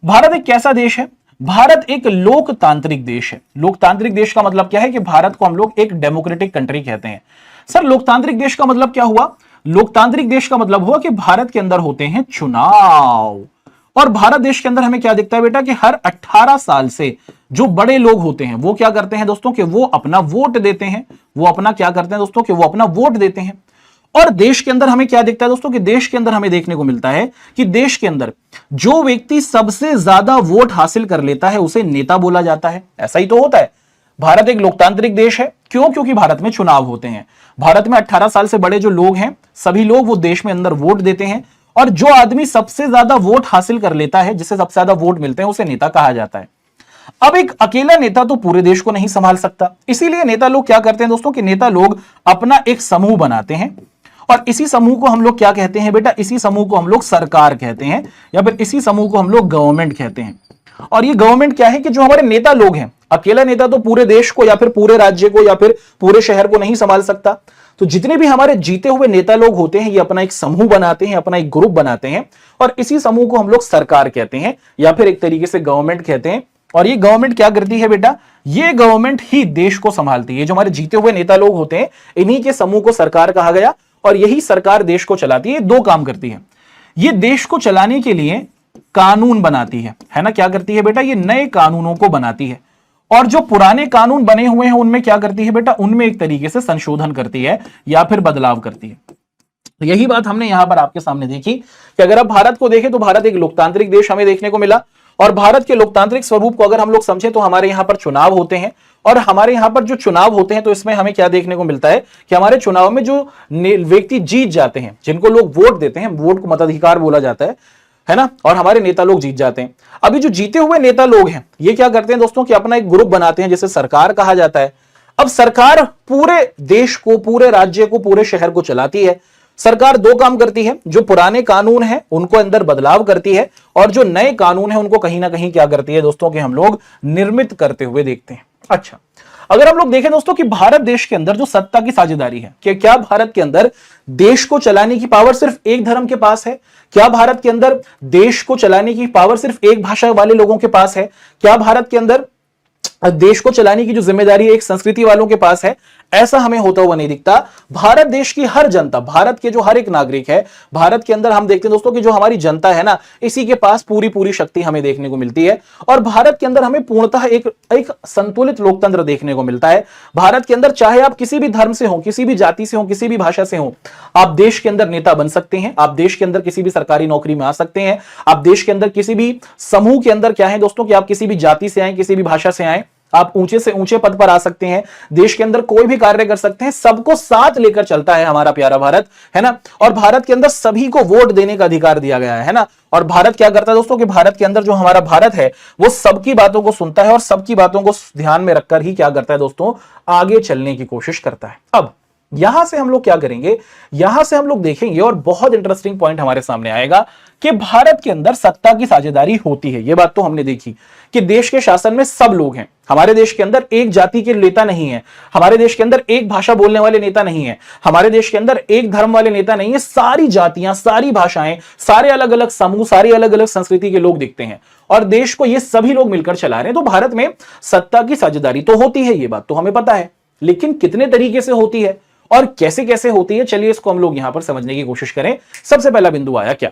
भारत एक कैसा देश है? भारत एक लोकतांत्रिक देश है। लोकतांत्रिक देश का मतलब क्या है कि भारत को हम लोग एक डेमोक्रेटिक कंट्री कहते हैं। सर लोकतांत्रिक देश का मतलब क्या हुआ? लोकतांत्रिक देश का मतलब हुआ कि भारत के अंदर होते हैं चुनाव, और भारत देश के अंदर हमें क्या दिखता है बेटा, कि हर 18 साल से जो बड़े लोग होते हैं वो क्या करते हैं दोस्तों, कि वो अपना वोट देते हैं। वो अपना क्या करते हैं दोस्तों, कि वो अपना वोट देते हैं। और देश के अंदर हमें क्या दिखता है दोस्तों कि देश के अंदर हमें देखने को मिलता है कि देश के अंदर जो व्यक्ति सबसे ज्यादा वोट हासिल कर लेता है उसे नेता बोला जाता है। ऐसा ही तो होता है। भारत एक लोकतांत्रिक देश है। क्यों? क्योंकि भारत में चुनाव होते हैं। भारत में 18 साल से बड़े जो लोग हैं सभी लोग वो देश में अंदर वोट देते हैं, और जो आदमी सबसे ज्यादा वोट हासिल कर लेता है, जिसे सबसे ज्यादा वोट मिलते हैं, उसे नेता कहा जाता है। अब एक अकेला नेता तो पूरे देश को नहीं संभाल सकता, इसीलिए नेता लोग क्या करते हैं दोस्तों कि नेता लोग अपना एक समूह बनाते हैं, और इसी समूह को हम लोग क्या कहते हैं बेटा? इसी समूह को हम लोग सरकार कहते हैं, या फिर इसी समूह को हम लोग गवर्नमेंट कहते हैं। और ये गवर्नमेंट क्या है कि जो हमारे नेता लोग हैं, अकेला नेता तो पूरे देश को या फिर पूरे राज्य को या फिर पूरे शहर को नहीं संभाल सकता। तो जितने भी हमारे जीते हुए नेता लोग होते हैं, ये अपना एक समूह बनाते हैं, अपना एक ग्रुप बनाते हैं, और इसी समूह को हम लोग सरकार कहते हैं या फिर एक तरीके से गवर्नमेंट कहते हैं। और ये गवर्नमेंट क्या करती है बेटा? ये गवर्नमेंट ही देश को संभालती है। जो हमारे जीते हुए नेता लोग होते हैं, इन्हीं के समूह को सरकार कहा गया, और यही सरकार देश को चलाती है। दो काम करती है ये देश को चलाने के लिए, कानून बनाती है ना? क्या करती है बेटा? ये नए कानूनों को बनाती है, और जो पुराने कानून बने हुए हैं उनमें क्या करती है बेटा? उनमें एक तरीके से संशोधन करती है या फिर बदलाव करती है। तो यही बात हमने यहां पर आपके सामने देखी कि अगर आप भारत को देखें तो भारत एक लोकतांत्रिक देश हमें देखने को मिला, और भारत के लोकतांत्रिक स्वरूप को अगर हम लोग समझे तो हमारे यहां पर चुनाव होते हैं, और हमारे यहां पर जो चुनाव होते हैं तो इसमें हमें क्या देखने को मिलता है कि हमारे चुनाव में जो व्यक्ति जीत जाते हैं, जिनको लोग वोट देते हैं, वोट को मताधिकार बोला जाता है ना, और हमारे नेता लोग जीत जाते हैं। अभी जो जीते हुए नेता लोग हैं ये क्या करते हैं दोस्तों कि अपना एक ग्रुप बनाते हैं जिसे सरकार कहा जाता है। अब सरकार पूरे देश को, पूरे राज्य को, पूरे शहर को चलाती है। सरकार दो काम करती है, जो पुराने कानून हैं उनको अंदर बदलाव करती है, और जो नए कानून हैं उनको कहीं ना कहीं क्या करती है दोस्तों कि हम लोग निर्मित करते हुए देखते हैं। अच्छा, अगर हम लोग देखें दोस्तों कि भारत देश के अंदर जो सत्ता की साझेदारी है, कि क्या भारत के अंदर देश को चलाने की पावर सिर्फ एक धर्म के पास है? क्या भारत के अंदर देश को चलाने की पावर सिर्फ एक भाषा वाले लोगों के पास है? क्या भारत के अंदर देश को चलाने की जो जिम्मेदारी एक संस्कृति वालों के पास है? ऐसा हमें होता हुआ नहीं दिखता। भारत देश की हर जनता, भारत के जो हर एक नागरिक है, भारत के अंदर हम देखते हैं दोस्तों कि जो हमारी जनता है ना, इसी के पास पूरी पूरी शक्ति हमें देखने को मिलती है। और भारत के अंदर हमें पूर्णतः एक संतुलित लोकतंत्र देखने को मिलता है। भारत के अंदर चाहे आप किसी भी धर्म से हो, किसी भी जाति से हो, किसी भी भाषा से हो, आप देश के अंदर नेता बन सकते हैं। आप देश के अंदर किसी भी सरकारी नौकरी में आ सकते हैं। आप देश के अंदर किसी भी समूह के अंदर क्या है दोस्तों कि आप किसी भी जाति से आए, किसी भी भाषा से आए, आप ऊंचे से ऊंचे पद पर आ सकते हैं। देश के अंदर कोई भी कार्य कर सकते हैं। सबको साथ लेकर चलता है हमारा प्यारा भारत, है ना। और भारत के अंदर सभी को वोट देने का अधिकार दिया गया है ना। और भारत क्या करता है दोस्तों कि भारत के अंदर जो हमारा भारत है वो सबकी बातों को सुनता है और सबकी बातों को ध्यान में रखकर ही क्या करता है दोस्तों, आगे चलने की कोशिश करता है। अब यहां से हम लोग क्या करेंगे, यहां से हम लोग देखेंगे और बहुत इंटरेस्टिंग पॉइंट हमारे सामने आएगा कि भारत के अंदर सत्ता की साझेदारी होती है। यह बात तो हमने देखी कि देश के शासन में सब लोग हैं। हमारे देश के अंदर एक जाति के नेता नहीं है, हमारे देश के अंदर एक भाषा बोलने वाले नेता नहीं है, हमारे देश के अंदर एक धर्म वाले नेता नहीं है। सारी जातियां, सारी भाषाएं, सारे अलग अलग समूह, सारी अलग अलग संस्कृति के लोग दिखते हैं और देश को ये सभी लोग मिलकर चला रहे हैं। तो भारत में सत्ता की साझेदारी तो होती है, ये बात तो हमें पता है, लेकिन कितने तरीके से होती है और कैसे कैसे होती है, चलिए इसको हम लोग यहां पर समझने की कोशिश करें। सबसे पहला बिंदु आया क्या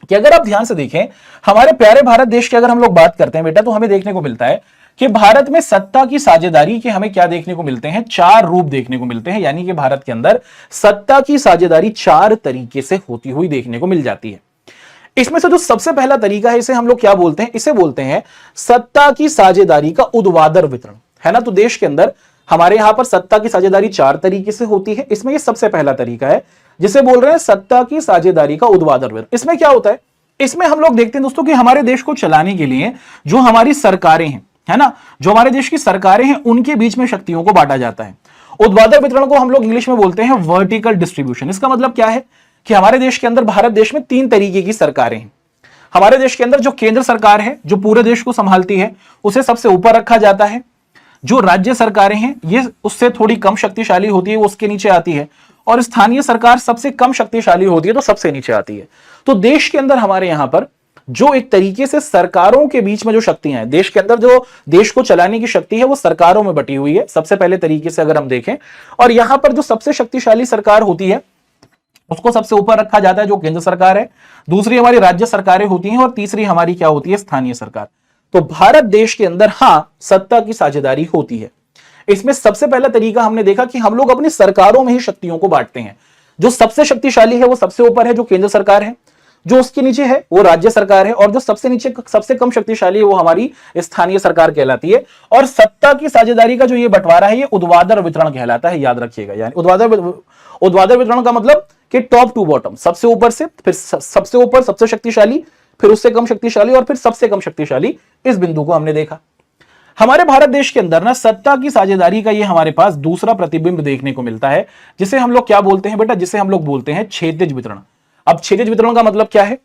कि अगर आप ध्यान से देखें हमारे प्यारे भारत देश की अगर हम लोग बात करते हैं बेटा, तो हमें देखने को मिलता है कि भारत में सत्ता की साझेदारी के हमें क्या देखने को मिलते हैं, चार रूप देखने को मिलते हैं। यानी कि भारत के अंदर सत्ता की साझेदारी चार तरीके से होती हुई देखने को मिल जाती है। इसमें से जो सबसे पहला तरीका है, इसे हम लोग क्या बोलते हैं, इसे बोलते हैं सत्ता की साझेदारी का ऊर्ध्वाधर वितरण, है ना। तो देश के अंदर हमारे यहां पर सत्ता की साझेदारी चार तरीके से होती है। इसमें ये सबसे पहला तरीका है जिसे बोल रहे हैं सत्ता की साझेदारी का ऊर्ध्वाधर वितरण। इसमें क्या होता है, इसमें हम लोग देखते हैं दोस्तों कि हमारे देश को चलाने के लिए जो हमारी सरकारें हैं, है ना, जो हमारे देश की सरकारें हैं, उनके बीच में शक्तियों को बांटा जाता है। ऊर्ध्वाधर वितरण को हम लोग इंग्लिश में बोलते हैं वर्टिकल डिस्ट्रीब्यूशन। इसका मतलब क्या है कि हमारे देश के अंदर, भारत देश में तीन तरीके की सरकारें हैं। हमारे देश के अंदर जो केंद्र सरकार है, जो पूरे देश को संभालती है, उसे सबसे ऊपर रखा जाता है। जो राज्य सरकारें हैं ये उससे थोड़ी कम शक्तिशाली होती है, वो उसके नीचे आती है। और स्थानीय सरकार सबसे कम शक्तिशाली होती है, तो सबसे नीचे आती है। तो देश के अंदर हमारे यहां पर जो एक तरीके से सरकारों के बीच में जो शक्तियां हैं, देश के अंदर जो देश को चलाने की शक्ति है वो सरकारों में बटी हुई है, सबसे पहले तरीके से अगर हम देखें। और यहां पर जो सबसे शक्तिशाली सरकार होती है उसको सबसे ऊपर रखा जाता है, जो केंद्र सरकार है। दूसरी हमारी राज्य सरकारें होती हैं और तीसरी हमारी क्या होती है, स्थानीय सरकार। तो भारत देश के अंदर हां, सत्ता की साझेदारी होती है। इसमें सबसे पहला तरीका हमने देखा कि हम लोग अपनी सरकारों में ही शक्तियों को बांटते हैं। जो सबसे शक्तिशाली है वो सबसे ऊपर है, जो केंद्र सरकार है, जो उसके नीचे है वो राज्य सरकार है, और जो सबसे नीचे सबसे कम शक्तिशाली है वो हमारी स्थानीय सरकार कहलाती है। और सत्ता की साझेदारी का जो ये बंटवारा है ये ऊर्ध्वाधर वितरण कहलाता है, याद रखिएगा। यानी ऊर्ध्वाधर वितरण का मतलब कि टॉप टू बॉटम, सबसे ऊपर से फिर सबसे ऊपर सबसे शक्तिशाली, फिर उससे कम शक्तिशाली और फिर सबसे कम शक्तिशाली। इस बिंदु को हमने देखा। हमारे भारत देश के अंदर ना सत्ता की साझेदारी का ये हमारे पास दूसरा प्रतिबिंब देखने को मिलता है, जिसे हम लोग क्या बोलते हैं बेटा, जिसे हम लोग बोलते हैं क्षैतिज वितरण। अब क्षैतिज वितरण का मतलब क्या है?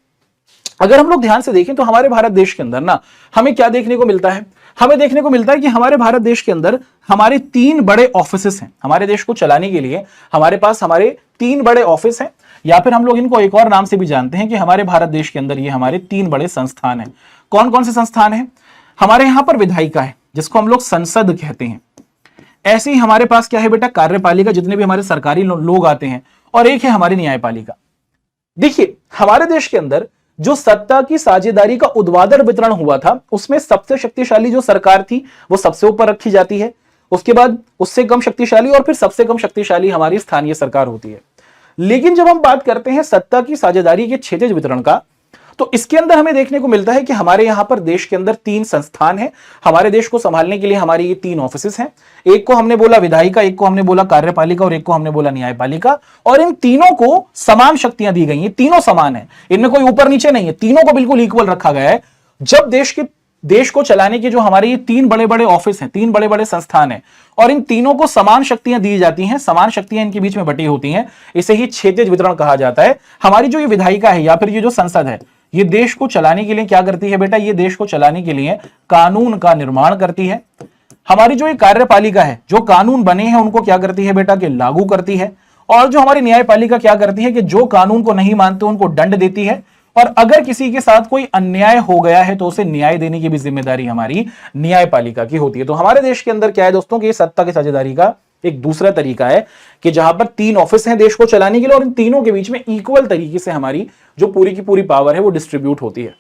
अगर हम लोग ध्यान से देखें तो हमारे भारत देश के अंदर ना हमें क्या देखने को मिलता है? हमें देखने को मिलता है कि हमारे भारत देश के अंदर हमारे 3 बड़े ऑफिसेस हैं। हमारे देश को चलाने के लिए हमारे पास हमारे 3 बड़े ऑफिस हैं, या फिर हम लोग इनको एक और नाम से भी जानते हैं कि हमारे भारत देश के अंदर ये हमारे 3 बड़े संस्थान हैं। कौन कौन से संस्थान हैं? हमारे यहां पर विधायिका है, जिसको हम लोग संसद कहते हैं। ऐसे ही हमारे पास क्या है बेटा, कार्यपालिका, जितने भी हमारे सरकारी लोग आते हैं, और एक है हमारी न्यायपालिका। देखिए, हमारे देश के अंदर जो सत्ता की साझेदारी का ऊर्ध्वाधर वितरण हुआ था, उसमें सबसे शक्तिशाली जो सरकार थी वो सबसे ऊपर रखी जाती है, उसके बाद उससे कम शक्तिशाली, और फिर सबसे कम शक्तिशाली हमारी स्थानीय सरकार होती है। लेकिन जब हम बात करते हैं सत्ता की साझेदारी के क्षैतिज वितरण का, तो इसके अंदर हमें देखने को मिलता है कि हमारे यहां पर देश के अंदर 3 संस्थान हैं। हमारे देश को संभालने के लिए हमारी ये 3 ऑफिसेस हैं। एक को हमने बोला विधायिका, एक को हमने बोला कार्यपालिका, और एक को हमने बोला न्यायपालिका। और इन तीनों को समान शक्तियां दी गई हैं, तीनों समान है, इनमें कोई ऊपर नीचे नहीं है, तीनों को बिल्कुल इक्वल रखा गया है। जब देश को चलाने के जो हमारे ये 3 बड़े बड़े ऑफिस हैं, 3 बड़े बड़े संस्थान हैं, और इन तीनों को समान शक्तियां दी जाती हैं, समान शक्तियां इनके बीच में बटी होती हैं, इसे ही क्षैतिज वितरण कहा जाता है। हमारी जो ये विधायिका है या फिर ये जो संसद है, ये देश को चलाने के लिए क्या करती है बेटा, ये देश को चलाने के लिए कानून का निर्माण करती है। हमारी जो ये कार्यपालिका है, जो कानून बने हैं उनको क्या करती है बेटा, कि लागू करती है। और जो हमारी न्यायपालिका क्या करती है कि जो कानून को नहीं मानते उनको दंड देती है, और अगर किसी के साथ कोई अन्याय हो गया है तो उसे न्याय देने की भी जिम्मेदारी हमारी न्यायपालिका की होती है। तो हमारे देश के अंदर क्या है दोस्तों, कि ये सत्ता की साझेदारी का एक दूसरा तरीका है कि जहां पर 3 ऑफिस हैं देश को चलाने के लिए, और इन तीनों के बीच में इक्वल तरीके से हमारी जो पूरी की पूरी पावर है वो डिस्ट्रीब्यूट होती है।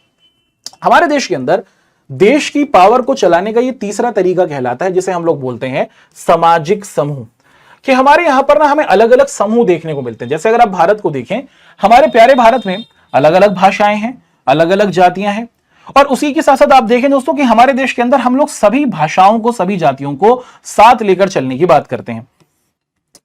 हमारे देश के अंदर देश की पावर को चलाने का ये तीसरा तरीका कहलाता है, जिसे हम लोग बोलते हैं सामाजिक समूह। कि हमारे यहां पर ना हमें अलग अलग समूह देखने को मिलते हैं। जैसे अगर आप भारत को देखें, हमारे प्यारे भारत में अलग अलग भाषाएं हैं, अलग अलग जातियां हैं, और उसी के साथ साथ आप देखें दोस्तों कि हमारे देश के अंदर हम लोग सभी भाषाओं को, सभी जातियों को साथ लेकर चलने की बात करते हैं।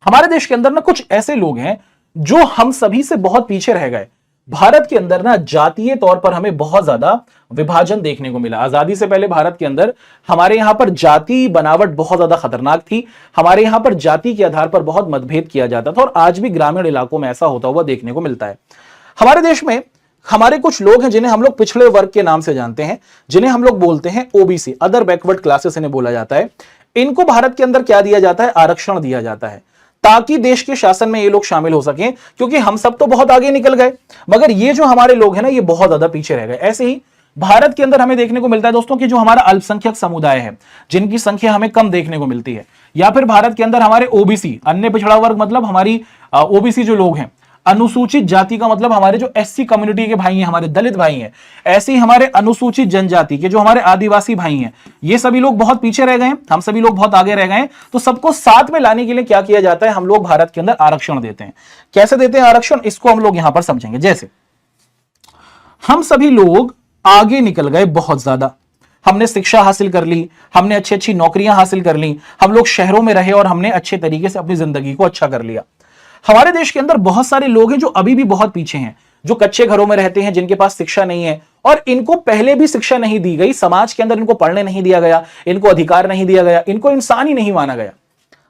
हमारे देश के अंदर ना कुछ ऐसे लोग हैं जो हम सभी से बहुत पीछे रह गए। भारत के अंदर ना जातीय तौर पर हमें बहुत ज्यादा विभाजन देखने को मिला। आजादी से पहले भारत के अंदर हमारे यहां पर जाति बनावट बहुत ज्यादा खतरनाक थी। हमारे यहां पर जाति के आधार पर बहुत मतभेद किया जाता था, और आज भी ग्रामीण इलाकों में ऐसा होता हुआ देखने को मिलता है। हमारे देश में हमारे कुछ लोग हैं जिन्हें हम लोग पिछड़े वर्ग के नाम से जानते हैं, जिन्हें हम लोग बोलते हैं ओबीसी, अदर बैकवर्ड क्लासेस इन्हें बोला जाता है। इनको भारत के अंदर क्या दिया जाता है, आरक्षण दिया जाता है, ताकि देश के शासन में ये लोग शामिल हो सकें, क्योंकि हम सब तो बहुत आगे निकल गए, मगर ये जो हमारे लोग हैं ना, ये बहुत ज्यादा पीछे रह गए। ऐसे ही भारत के अंदर हमें देखने को मिलता है दोस्तों कि जो हमारा अल्पसंख्यक समुदाय है, जिनकी संख्या हमें कम देखने को मिलती है, या फिर भारत के अंदर हमारे ओबीसी, अन्य पिछड़ा वर्ग, मतलब हमारी ओबीसी जो लोग हैं, अनुसूचित जाति का मतलब हमारे जो एससी कम्युनिटी के भाई हैं, हमारे दलित भाई हैं, ऐसे ही हमारे अनुसूचित जनजाति के जो हमारे आदिवासी भाई हैं, ये सभी लोग बहुत पीछे रह गए हैं, हम सभी लोग बहुत आगे रह गए हैं। तो सबको साथ में लाने के लिए क्या किया जाता है, हम लोग भारत के अंदर आरक्षण देते हैं। कैसे देते हैं आरक्षण, इसको हम लोग यहां पर समझेंगे। जैसे हम सभी लोग आगे निकल गए बहुत ज्यादा, हमने शिक्षा हासिल कर ली, हमने अच्छी अच्छी नौकरियां हासिल कर ली, हम लोग शहरों में रहे और हमने अच्छे तरीके से अपनी जिंदगी को अच्छा कर लिया। हमारे देश के अंदर बहुत सारे लोग हैं जो अभी भी बहुत पीछे हैं, जो कच्चे घरों में रहते हैं, जिनके पास शिक्षा नहीं है, और इनको पहले भी शिक्षा नहीं दी गई, समाज के अंदर इनको पढ़ने नहीं दिया गया, इनको अधिकार नहीं दिया गया, इनको इंसान ही नहीं माना गया।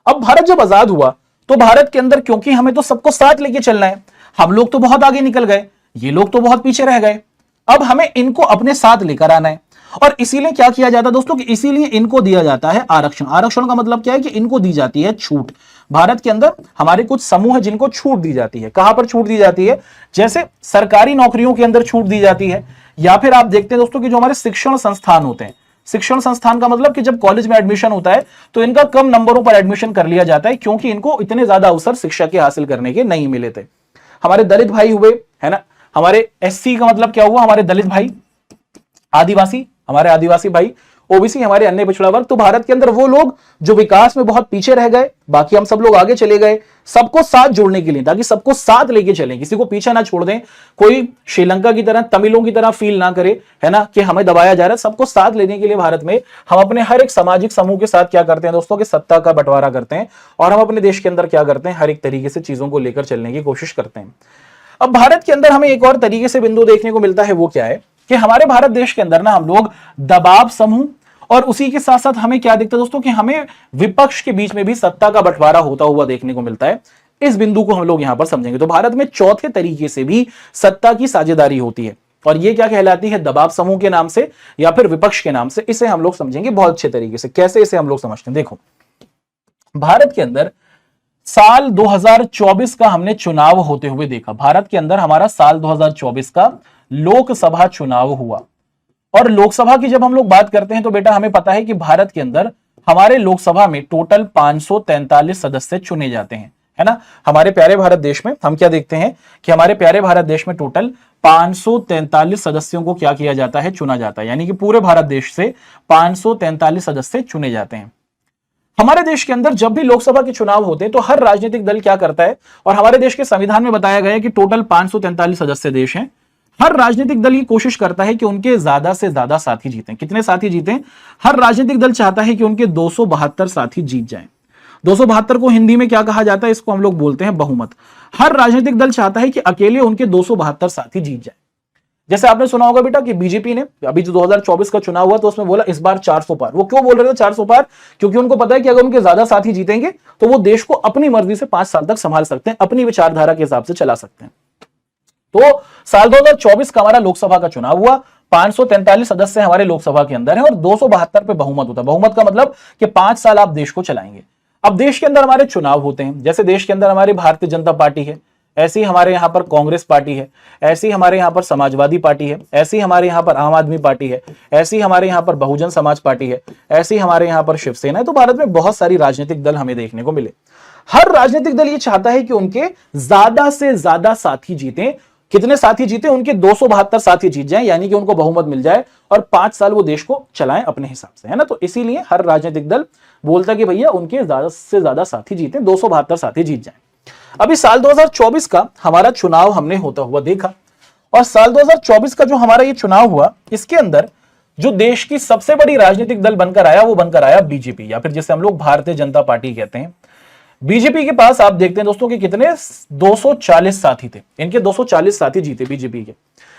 अब भारत जब आजाद हुआ तो भारत के अंदर, क्योंकि हमें तो सबको साथ लेके चलना है, हम लोग तो बहुत आगे निकल गए, ये लोग तो बहुत पीछे रह गए, अब हमें इनको अपने साथ लेकर आना है। और इसीलिए क्या किया जाता है दोस्तों, कि इसीलिए इनको दिया जाता है आरक्षण। आरक्षण का मतलब क्या है, कि इनको दी जाती है छूट। भारत के अंदर हमारे कुछ समूह है जिनको छूट दी जाती है। कहां पर छूट दी जाती है, जैसे सरकारी नौकरियों के अंदर छूट दी जाती है, या फिर आप देखते हैं दोस्तों कि जो हमारे शिक्षण संस्थान होते हैं, शिक्षण संस्थान का मतलब कि जब कॉलेज में एडमिशन होता है तो इनका कम नंबरों पर एडमिशन कर लिया जाता है, क्योंकि इनको इतने ज्यादा अवसर शिक्षा के हासिल करने के नहीं मिले थे। हमारे दलित भाई हुए, है ना, हमारे एससी का मतलब क्या हुआ, हमारे दलित भाई, आदिवासी हमारे आदिवासी भाई, ओबीसी हमारे अन्य पिछड़ा वर्ग। तो भारत के अंदर वो लोग जो विकास में बहुत पीछे रह गए, बाकी हम सब लोग आगे चले गए, सबको साथ जोड़ने के लिए, ताकि सबको साथ लेके चलें, किसी को पीछे ना छोड़ दें, कोई श्रीलंका की तरह, तमिलों की तरह फील ना करे, है ना, कि हमें दबाया जा रहा है। सबको साथ लेने के लिए भारत में हम अपने हर एक सामाजिक समूह के साथ क्या करते हैं दोस्तों, कि सत्ता का बंटवारा करते हैं, और हम अपने देश के अंदर क्या करते हैं, हर एक तरीके से चीजों को लेकर चलने की कोशिश करते हैं। अब भारत के अंदर हमें एक और तरीके से बिंदु देखने को मिलता है, वो क्या है कि हमारे भारत देश के अंदर ना हम लोग दबाव समूह, और उसी के साथ साथ हमें क्या दिखता है दोस्तों, कि हमें विपक्ष के बीच में भी सत्ता का बंटवारा होता हुआ देखने को मिलता है। इस बिंदु को हम लोग यहां पर समझेंगे। तो भारत में चौथे तरीके से भी सत्ता की साझेदारी होती है, और ये क्या कहलाती है, दबाव समूह के नाम से या फिर विपक्ष के नाम से। इसे हम लोग समझेंगे बहुत अच्छे तरीके से। कैसे इसे हम लोग समझते हैं, देखो, भारत के अंदर साल 2024 का हमने चुनाव होते हुए देखा। भारत के अंदर हमारा साल 2024 का लोकसभा चुनाव हुआ, और लोकसभा की जब हम लोग बात करते हैं तो बेटा हमें पता है कि भारत के अंदर हमारे लोकसभा में टोटल 543 सदस्य चुने जाते हैं, है ना। हमारे प्यारे भारत देश में हम क्या देखते हैं कि हमारे प्यारे भारत देश में टोटल 543 सदस्यों को क्या किया जाता है, चुना जाता है। यानी कि पूरे भारत देश से 543 सदस्य चुने जाते हैं। हमारे देश के अंदर जब भी लोकसभा के चुनाव होते हैं तो हर राजनीतिक दल क्या करता है, और हमारे देश के संविधान में बताया गया है कि टोटल 543 सदस्य देश हैं। हर राजनीतिक दल ये कोशिश करता है कि उनके ज्यादा से ज्यादा साथी जीतें। कितने साथी जीतें? हर राजनीतिक दल चाहता है कि उनके 272 साथी जीत जाएं। 272 को हिंदी में क्या कहा जाता है? इसको हम लोग बोलते हैं बहुमत। हर राजनीतिक दल चाहता है कि अकेले उनके 272 साथी जीत जाए। जैसे आपने सुना होगा बेटा कि बीजेपी ने अभी जो 2024 का चुनाव हुआ तो उसमें बोला इस बार 400 पार। वो क्यों बोल रहे थे 400 पार? क्योंकि उनको पता है कि अगर उनके ज्यादा साथी जीतेंगे तो वो देश को अपनी मर्जी से 5 साल तक संभाल सकते हैं, अपनी विचारधारा के हिसाब से चला सकते हैं। तो साल 2024 का हमारा लोकसभा का चुनाव हुआ। 543 सदस्य हमारे लोकसभा के अंदर है और 272 पे बहुमत होता है। बहुमत का मतलब कि 5 साल आप देश को चलाएंगे। अब देश के अंदर हमारे चुनाव होते हैं, जैसे देश के अंदर हमारी भारतीय जनता पार्टी है, ऐसी हमारे यहां पर कांग्रेस पार्टी है, ऐसी हमारे यहां पर समाजवादी पार्टी है, ऐसी हमारे यहां पर आम आदमी पार्टी है, ऐसी हमारे यहां पर बहुजन समाज पार्टी है, ऐसी हमारे यहां पर शिवसेना है। तो भारत में बहुत सारी राजनीतिक दल हमें देखने को मिले। हर राजनीतिक दल ये चाहता है कि उनके ज्यादा से ज्यादा साथी जीतें। कितने साथी जीते? उनके 272 साथी जीत जाएं, यानी कि उनको बहुमत मिल जाए और 5 साल वो देश को चलाएं अपने हिसाब से, है ना। तो इसीलिए हर राजनीतिक दल बोलता है कि भैया उनके ज्यादा से ज्यादा साथी जीते, 272 साथी जीत जाएं। अभी साल 2024 का हमारा चुनाव हमने होता हुआ देखा, और साल 2024 का जो हमारा ये चुनाव हुआ, इसके अंदर जो देश की सबसे बड़ी राजनीतिक दल बनकर आया वो बनकर आया बीजेपी, या फिर जिसे हम लोग भारतीय जनता पार्टी कहते हैं। बीजेपी के पास आप देखते हैं दोस्तों कि कितने 240 साथी थे। इनके 240 साथी जीते बीजेपी के।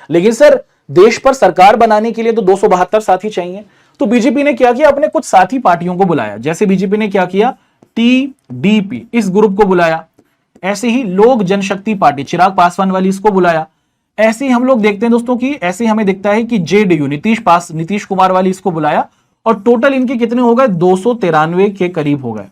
लेकिन सर देश पर सरकार बनाने के लिए तो 272 साथी चाहिए। तो बीजेपी ने क्या किया? अपने कुछ साथी पार्टियों को बुलाया। जैसे बीजेपी ने क्या किया? टीडीपी इस ग्रुप को बुलाया, ऐसे ही लोक जनशक्ति पार्टी चिराग पासवान वाली इसको बुलाया। ऐसे ही हम लोग देखते हैं दोस्तों कि ऐसे हमें दिखता है कि जेडीयू नीतीश कुमार वाली इसको बुलाया, और टोटल इनके कितने हो गए? 293 के करीब हो गए,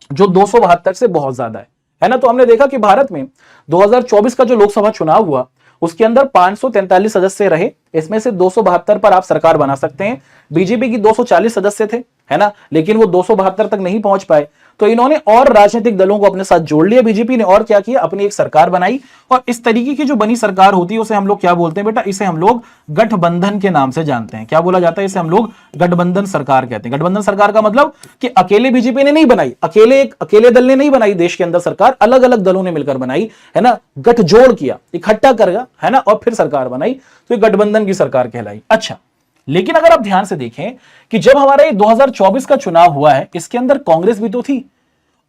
जो 272 से बहुत ज्यादा है ना। तो हमने देखा कि भारत में 2024 का जो लोकसभा चुनाव हुआ उसके अंदर 543 सदस्य रहे, इसमें से 272 पर आप सरकार बना सकते हैं। बीजेपी की 240 सदस्य थे, है ना, लेकिन वो 272 तक नहीं पहुंच पाए। तो इन्होंने और राजनीतिक दलों को अपने साथ जोड़ लिया बीजेपी ने, और क्या किया? अपनी एक सरकार बनाई। और इस तरीके की जो बनी सरकार होती है उसे हम लोग क्या बोलते हैं बेटा? इसे हम लोग गठबंधन के नाम से जानते हैं। क्या बोला जाता है? इसे हम लोग गठबंधन सरकार कहते हैं। गठबंधन सरकार का मतलब कि अकेले बीजेपी ने नहीं बनाई, अकेले दल ने नहीं बनाई देश के अंदर सरकार, अलग अलग दलों ने मिलकर बनाई, है ना, गठजोड़ किया, इकट्ठा कर गया, है ना, और फिर सरकार बनाई। तो ये गठबंधन की सरकार कहलाई। अच्छा, लेकिन अगर आप ध्यान से देखें कि जब हमारा ये 2024 का चुनाव हुआ है, इसके अंदर कांग्रेस भी तो थी,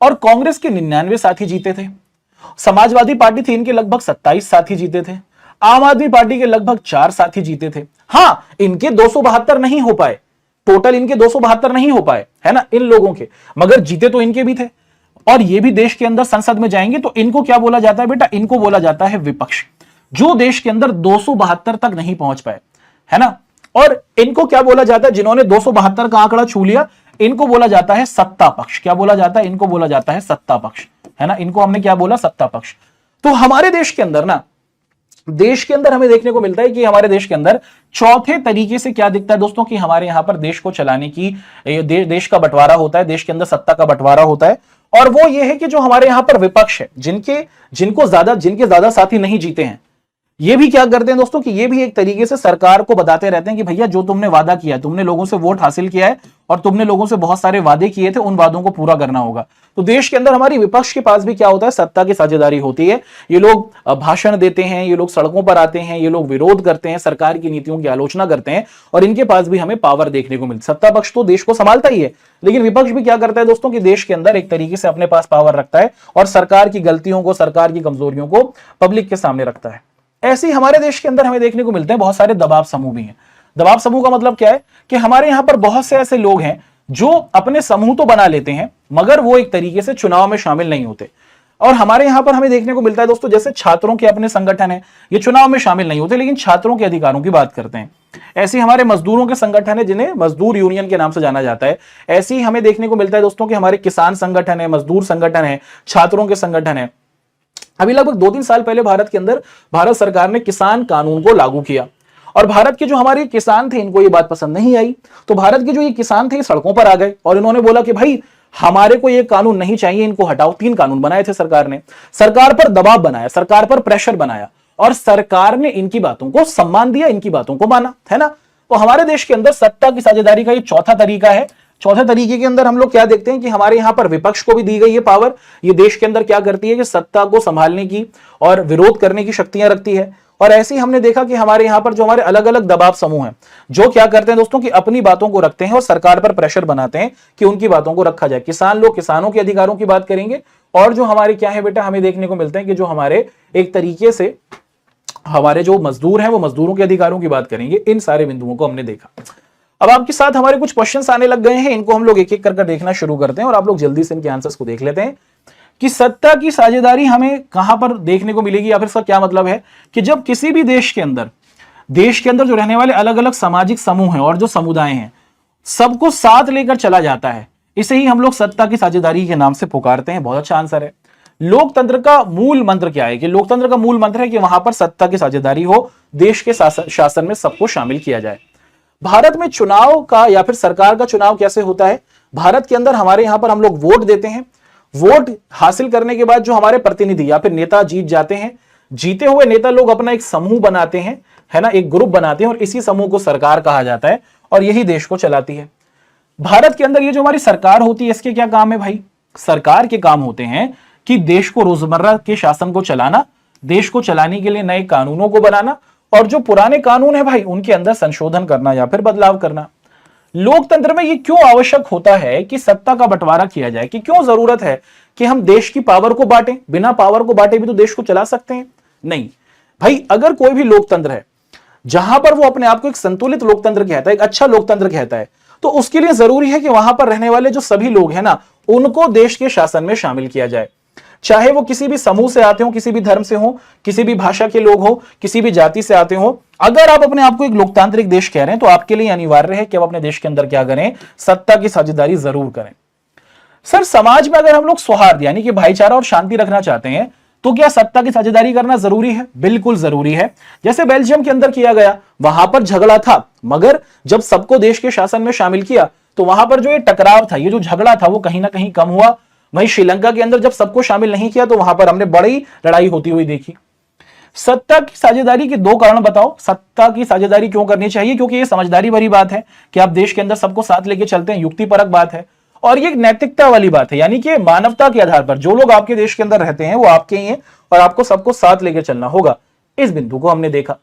और कांग्रेस के 99 साथी जीते थे। समाजवादी पार्टी थी, इनके लगभग 27 साथी जीते थे। आम आदमी पार्टी के लगभग 4 साथी जीते थे। हां, इनके 272 नहीं हो पाए, टोटल इनके 272 नहीं हो पाए, है ना, इन लोगों के, मगर जीते तो इनके भी थे। और ये भी देश के अंदर संसद में जाएंगे तो इनको क्या बोला जाता है बेटा? इनको बोला जाता है विपक्ष, जो देश के अंदर 272 तक नहीं पहुंच पाए, है ना। और इनको क्या बोला जाता है? जिन्होंने 272 का आंकड़ा छू लिया, इनको बोला जाता है सत्ता पक्ष। क्या बोला जाता है? इनको बोला जाता है सत्ता पक्ष, है ना। इनको हमने क्या बोला? सत्ता पक्ष। तो हमारे देश के अंदर ना, देश के अंदर हमें देखने को मिलता है कि हमारे देश के अंदर चौथे तरीके से क्या दिखता है दोस्तों, कि हमारे यहां पर देश को चलाने की देश का बंटवारा होता है, देश के अंदर सत्ता का बंटवारा होता है। और वो ये है कि जो हमारे यहां पर विपक्ष है, जिनके ज्यादा साथी नहीं जीते हैं, ये भी क्या करते हैं दोस्तों कि ये भी एक तरीके से सरकार को बताते रहते हैं कि भैया जो तुमने वादा किया है, तुमने लोगों से वोट हासिल किया है और तुमने लोगों से बहुत सारे वादे किए थे, उन वादों को पूरा करना होगा। तो देश के अंदर हमारी विपक्ष के पास भी क्या होता है, सत्ता की साझेदारी होती है। ये लोग भाषण देते हैं, ये लोग सड़कों पर आते हैं, ये लोग विरोध करते हैं, सरकार की नीतियों की आलोचना करते हैं और इनके पास भी हमें पावर देखने को मिलती है। सत्ता पक्ष तो देश को संभालता ही है, लेकिन विपक्ष भी क्या करता है दोस्तों कि देश के अंदर एक तरीके से अपने पास पावर रखता है और सरकार की गलतियों को, सरकार की कमजोरियों को पब्लिक के सामने रखता है। ऐसे ही हमारे देश के अंदर हमें देखने को मिलते हैं बहुत सारे दबाव समूह भी हैं। दबाव समूह का मतलब क्या है कि हमारे यहां पर बहुत से ऐसे लोग हैं जो अपने समूह तो बना लेते हैं मगर वो एक तरीके से चुनाव में शामिल नहीं होते। और हमारे यहां पर हमें देखने को मिलता है दोस्तों, जैसे छात्रों के अपने संगठन है, ये चुनाव में शामिल नहीं होते लेकिन छात्रों के अधिकारों की बात करते हैं। ऐसे हमारे मजदूरों के संगठन है जिन्हें मजदूर यूनियन के नाम से जाना जाता है। ऐसे ही हमें देखने को मिलता है दोस्तों कि हमारे किसान संगठन है, मजदूर संगठन है, छात्रों के संगठन है। अभी लगभग 2-3 साल पहले भारत के अंदर भारत सरकार ने किसान कानून को लागू किया और भारत के जो हमारे किसान थे इनको ये बात पसंद नहीं आई। तो भारत के जो ये किसान थे सड़कों पर आ गए और इन्होंने बोला कि भाई हमारे को ये कानून नहीं चाहिए, इनको हटाओ। 3 कानून बनाए थे सरकार ने, सरकार पर दबाव बनाया, सरकार पर प्रेशर बनाया और सरकार ने इनकी बातों को सम्मान दिया, इनकी बातों को माना, है ना। तो हमारे देश के अंदर सत्ता की साझेदारी का ये चौथा तरीका है। चौथे तरीके के अंदर हम लोग क्या देखते हैं कि हमारे यहां पर विपक्ष को भी दी गई है पावर। ये देश के अंदर क्या करती है कि सत्ता को संभालने की और विरोध करने की शक्तियां रखती है। और ऐसे ही हमने देखा कि हमारे यहां पर जो हमारे अलग अलग दबाव समूह हैं जो क्या करते हैं दोस्तों कि अपनी बातों को रखते हैं और सरकार पर प्रेशर बनाते हैं कि उनकी बातों को रखा जाए। किसान लोग किसानों के अधिकारों की बात करेंगे और जो हमारे क्या है बेटा, हमें देखने को मिलते हैं कि जो हमारे एक तरीके से हमारे जो मजदूर हैं वो मजदूरों के अधिकारों की बात करेंगे। इन सारे बिंदुओं को हमने देखा। अब आपके साथ हमारे कुछ क्वेश्चंस आने लग गए हैं, इनको हम लोग एक एक कर देखना शुरू करते हैं और आप लोग जल्दी से इनके आंसर्स को देख लेते हैं कि सत्ता की साझेदारी हमें कहां पर देखने को मिलेगी या फिर इसका क्या मतलब है कि जब किसी भी देश के अंदर जो रहने वाले अलग अलग सामाजिक समूह हैं और जो समुदाय हैं सबको साथ लेकर चला जाता है, इसे ही हम लोग सत्ता की साझेदारी के नाम से पुकारते हैं। बहुत अच्छा आंसर है। लोकतंत्र का मूल मंत्र क्या है कि लोकतंत्र का मूल मंत्र है कि वहां पर सत्ता की साझेदारी हो, देश के शासन में सबको शामिल किया जाए। भारत में चुनाव का या फिर सरकार का चुनाव कैसे होता है? भारत के अंदर हमारे यहां पर हम लोग वोट देते हैं। वोट हासिल करने के बाद जो हमारे प्रतिनिधि या फिर नेता जीत जाते हैं, जीते हुए नेता लोग अपना एक समूह बनाते हैं, है ना, एक ग्रुप बनाते हैं और इसी समूह को सरकार कहा जाता है और यही देश को चलाती है। भारत के अंदर ये जो हमारी सरकार होती है इसके क्या काम है भाई? सरकार के काम होते हैं कि देश को रोजमर्रा के शासन को चलाना, देश को चलाने के लिए नए कानूनों को बनाना और जो पुराने कानून है भाई उनके अंदर संशोधन करना या फिर बदलाव करना। लोकतंत्र में ये क्यों आवश्यक होता है कि सत्ता का बंटवारा किया जाए, कि क्यों जरूरत है कि हम देश की पावर को बांटें? बिना पावर को बांटे भी तो देश को चला सकते हैं। नहीं भाई, अगर कोई भी लोकतंत्र है जहां पर वो अपने आप को एक संतुलित लोकतंत्र कहता है, एक अच्छा लोकतंत्र कहता है, तो उसके लिए जरूरी है कि वहां पर रहने वाले जो सभी लोग हैं ना उनको देश के शासन में शामिल किया जाए। चाहे वो किसी भी समूह से आते हो, किसी भी धर्म से हो, किसी भी भाषा के लोग हो, किसी भी जाति से आते हो, अगर आप अपने आप को एक लोकतांत्रिक देश कह रहे हैं तो आपके लिए अनिवार्य है कि आप अपने देश के अंदर क्या करें? सत्ता की साझेदारी जरूर करें। सर, समाज में अगर हम लोग सौहार्द यानी कि भाईचारा और शांति रखना चाहते हैं तो क्या सत्ता की साझेदारी करना जरूरी है? बिल्कुल जरूरी है। जैसे बेल्जियम के अंदर किया गया, वहां पर झगड़ा था मगर जब सबको देश के शासन में शामिल किया तो वहां पर जो ये टकराव था, ये जो झगड़ा था वो कहीं ना कहीं कम हुआ। वहीं श्रीलंका के अंदर जब सबको शामिल नहीं किया तो वहां पर हमने बड़ी लड़ाई होती हुई देखी। सत्ता की साझेदारी के 2 कारण बताओ। सत्ता की साझेदारी क्यों करनी चाहिए? क्योंकि ये समझदारी भरी बात है कि आप देश के अंदर सबको साथ लेके चलते हैं, युक्तिपरक बात है और ये एक नैतिकता वाली बात है, यानी कि मानवता के आधार पर जो लोग आपके देश के अंदर रहते हैं वो आपके ही हैं और आपको सबको साथ लेके चलना होगा। इस बिंदु को हमने देखा।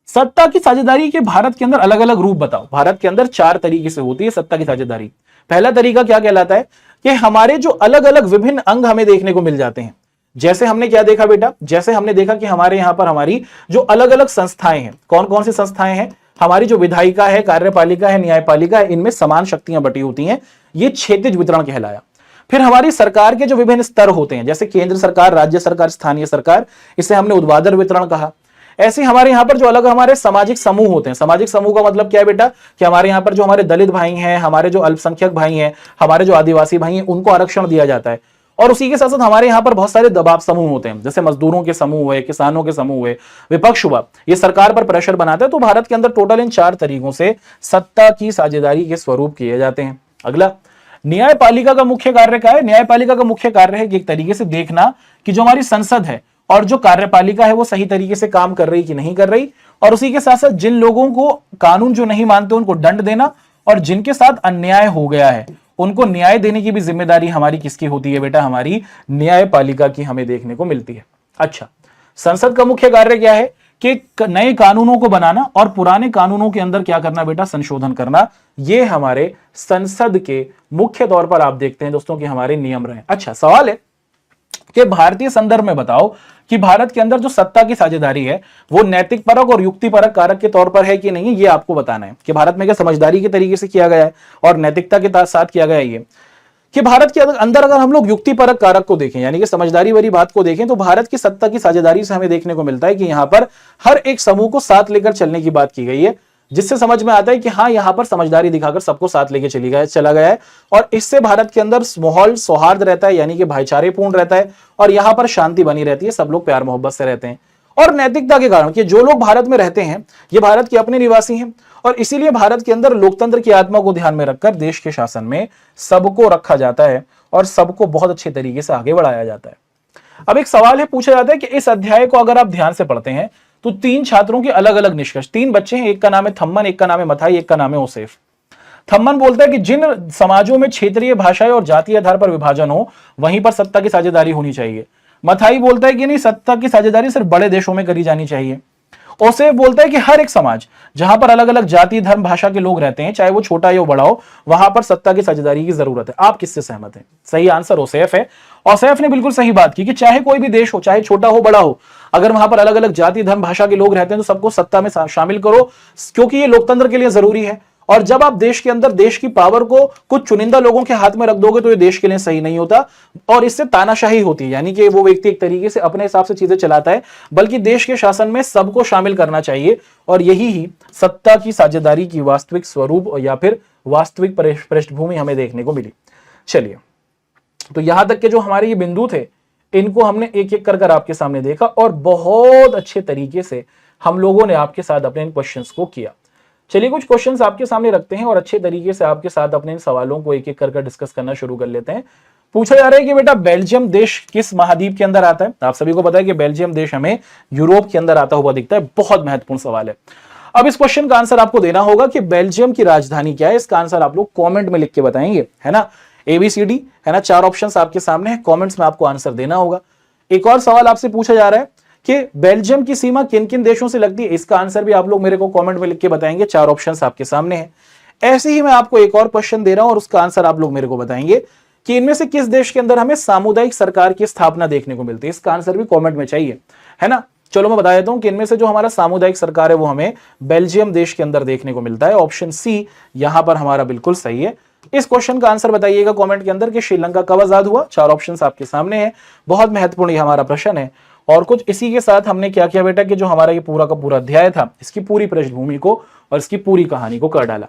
सत्ता की साझेदारी के भारत के अंदर अलग अलग रूप बताओ। भारत के अंदर 4 तरीके से होती है सत्ता की साझेदारी। पहला तरीका क्या कहलाता है कि हमारे जो अलग अलग विभिन्न अंग हमें देखने को मिल जाते हैं। जैसे हमने क्या देखा बेटा? जैसे हमने देखा कि हमारे यहां पर हमारी जो अलग अलग संस्थाएं हैं, कौन कौन सी संस्थाएं हैं? हमारी जो विधायिका है, कार्यपालिका है, न्यायपालिका है, इनमें समान शक्तियां बटी होती हैं। ये क्षैतिज वितरण कहलाया। फिर हमारी सरकार के जो विभिन्न स्तर होते हैं, जैसे केंद्र सरकार, राज्य सरकार, स्थानीय सरकार, इसे हमने ऊर्ध्वाधर वितरण कहा। ऐसे हमारे यहाँ पर जो अलग हमारे सामाजिक समूह होते हैं, सामाजिक समूह का मतलब क्या है बेटा? कि हमारे यहाँ पर जो हमारे दलित भाई हैं, हमारे जो अल्पसंख्यक भाई हैं, हमारे जो आदिवासी भाई हैं, उनको आरक्षण दिया जाता है। और उसी के साथ साथ हमारे यहाँ पर बहुत सारे दबाव समूह होते हैं, जैसे मजदूरों के समूह हुए, किसानों के समूह हुए, विपक्ष हुआ, ये सरकार पर प्रेशर बनाते हैं। तो भारत के अंदर टोटल इन 4 तरीकों से सत्ता की साझेदारी के स्वरूप किए जाते हैं। अगला, न्यायपालिका का मुख्य कार्य क्या है? न्यायपालिका का मुख्य कार्य है कि एक तरीके से देखना कि जो हमारी संसद है और जो कार्यपालिका है वो सही तरीके से काम कर रही कि नहीं कर रही, और उसी के साथ साथ जिन लोगों को कानून जो नहीं मानते उनको दंड देना, और जिनके साथ अन्याय हो गया है उनको न्याय देने की भी जिम्मेदारी हमारी किसकी होती है बेटा? हमारी न्यायपालिका की हमें देखने को मिलती है। अच्छा, संसद का मुख्य कार्य क्या है? कि नए कानूनों को बनाना और पुराने कानूनों के अंदर क्या करना बेटा? संशोधन करना। ये हमारे संसद के मुख्य तौर पर आप देखते हैं दोस्तों कि हमारे नियम रहे। अच्छा, सवाल है कि भारतीय संदर्भ में बताओ कि भारत के अंदर जो सत्ता की साझेदारी है वो नैतिक परक और युक्तिपरक कारक के तौर पर है कि नहीं, ये आपको बताना है कि भारत में क्या समझदारी के तरीके से किया गया है और नैतिकता के साथ किया गया है। ये कि भारत के अंदर अगर हम लोग युक्तिपरक कारक को देखें यानी कि समझदारी वाली बात को देखें तो भारत की सत्ता की साझेदारी से हमें देखने को मिलता है कि यहां पर हर एक समूह को साथ लेकर चलने की बात की गई है, जिससे समझ में आता है कि हाँ यहां पर समझदारी दिखाकर सबको साथ लेके चला गया है, और इससे भारत के अंदर माहौल सौहार्द रहता है यानी कि भाईचारेपूर्ण रहता है, और यहां पर शांति बनी रहती है, सब लोग प्यार मोहब्बत से रहते हैं। और नैतिकता के कारण कि जो लोग भारत में रहते हैं ये भारत के अपने निवासी हैं, और इसीलिए भारत के अंदर लोकतंत्र की आत्मा को ध्यान में रखकर देश के शासन में सबको रखा जाता है और सबको बहुत अच्छे तरीके से आगे बढ़ाया जाता है। अब एक सवाल है, पूछा जाता है कि इस अध्याय को अगर आप ध्यान से पढ़ते हैं तो 3 छात्रों के अलग अलग निष्कर्ष, 3 बच्चे हैं, एक का नाम है थम्मन, एक का नाम है मथाई, एक का नाम है ओसेफ। थम्मन बोलता है कि जिन समाजों में क्षेत्रीय भाषाएं और जातीय आधार पर विभाजन हो वहीं पर सत्ता की साझेदारी होनी चाहिए। मथाई बोलता है कि नहीं, सत्ता की साझेदारी सिर्फ बड़े देशों में करी जानी चाहिए। ओसेफ बोलता है कि हर एक समाज जहां पर अलग अलग जाति धर्म भाषा के लोग रहते हैं, चाहे वो छोटा या बड़ा हो, वहां पर सत्ता की साझेदारी की जरूरत है। आप किससे सहमत हैं? सही आंसर ओसेफ है। ओसेफ ने बिल्कुल सही बात की कि चाहे कोई भी देश हो, चाहे छोटा हो बड़ा हो, अगर वहां पर अलग अलग जाति धर्म भाषा के लोग रहते हैं तो सबको सत्ता में शामिल करो, क्योंकि ये लोकतंत्र के लिए जरूरी है। और जब आप देश के अंदर देश की पावर को कुछ चुनिंदा लोगों के हाथ में रख दोगे तो ये देश के लिए सही नहीं होता, और इससे तानाशाही होती है, यानी कि वो व्यक्ति एक तरीके से अपने हिसाब से चीजें चलाता है, बल्कि देश के शासन में सबको शामिल करना चाहिए। और यही ही सत्ता की साझेदारी की वास्तविक स्वरूप या फिर वास्तविक पृष्ठभूमि हमें देखने को मिली। चलिए, तो यहां तक के जो हमारे ये बिंदु थे इनको हमने एक एक कर आपके सामने देखा, और बहुत अच्छे तरीके से हम लोगों ने आपके साथ अपने इन क्वेश्चंस को किया। चलिए, कुछ क्वेश्चंस आपके सामने रखते हैं और अच्छे तरीके से आपके साथ अपने इन सवालों को एक एक कर डिस्कस करना शुरू कर लेते हैं। पूछा जा रहा है कि बेटा बेल्जियम देश किस महाद्वीप के अंदर आता है? आप सभी को पता है कि बेल्जियम देश हमें यूरोप के अंदर आता हुआ दिखता है। बहुत महत्वपूर्ण सवाल है। अब इस क्वेश्चन का आंसर आपको देना होगा कि बेल्जियम की राजधानी क्या है। इसका आंसर आप लोग कॉमेंट में लिख के बताएंगे, है ना। ABCD है ना, 4 ऑप्शंस आपके सामने है, कमेंट्स में आपको आंसर देना होगा। एक और सवाल आपसे पूछा जा रहा है कि बेल्जियम की सीमा किन किन देशों से लगती है। इसका आंसर भी आप लोग मेरे को कमेंट में लिख के बताएंगे। 4 ऑप्शंस आपके सामने हैं। ऐसे ही मैं आपको एक और क्वेश्चन दे रहा हूं और उसका आंसर आप लोग मेरे को बताएंगे कि इनमें से किस देश के अंदर हमें सामुदायिक सरकार की स्थापना देखने को मिलती है। इसका आंसर भी कमेंट में चाहिए, है ना। चलो मैं बता देता हूं कि इनमें से जो हमारा सामुदायिक सरकार है वो हमें बेल्जियम देश के अंदर देखने को मिलता है। ऑप्शन सी यहां पर हमारा बिल्कुल सही है। इस क्वेश्चन का आंसर बताइएगा कमेंट के अंदर कि श्रीलंका कब आजाद हुआ। 4 ऑप्शंस आपके सामने हैं। बहुत महत्वपूर्ण ये हमारा प्रश्न है। और कुछ इसी के साथ हमने क्या किया बेटा कि जो हमारा ये पूरा का पूरा अध्याय था इसकी पूरी पृष्ठभूमि को और इसकी पूरी कहानी को कर डाला।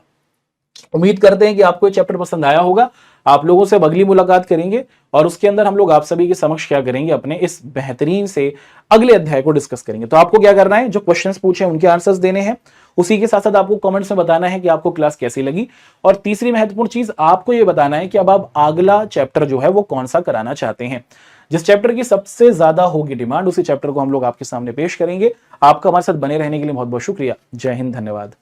उम्मीद करते हैं कि आपको ये चैप्टर पसंद आया होगा। आप लोगों से अगली मुलाकात करेंगे और उसके अंदर हम लोग आप सभी के समक्ष क्या करेंगे, अपने इस बेहतरीन से अगले अध्याय को डिस्कस करेंगे। तो आपको क्या करना है, जो क्वेश्चंस पूछे उनके आंसर्स देने हैं, उसी के साथ साथ आपको कमेंट्स में बताना है कि आपको क्लास कैसी लगी। और तीसरी महत्वपूर्ण चीज आपको ये बताना है कि अब आप अगला चैप्टर जो है वो कौन सा कराना चाहते हैं। जिस चैप्टर की सबसे ज्यादा होगी डिमांड उसी चैप्टर को हम लोग आपके सामने पेश करेंगे। आपका हमारे साथ बने रहने के लिए बहुत बहुत शुक्रिया। जय हिंद, धन्यवाद।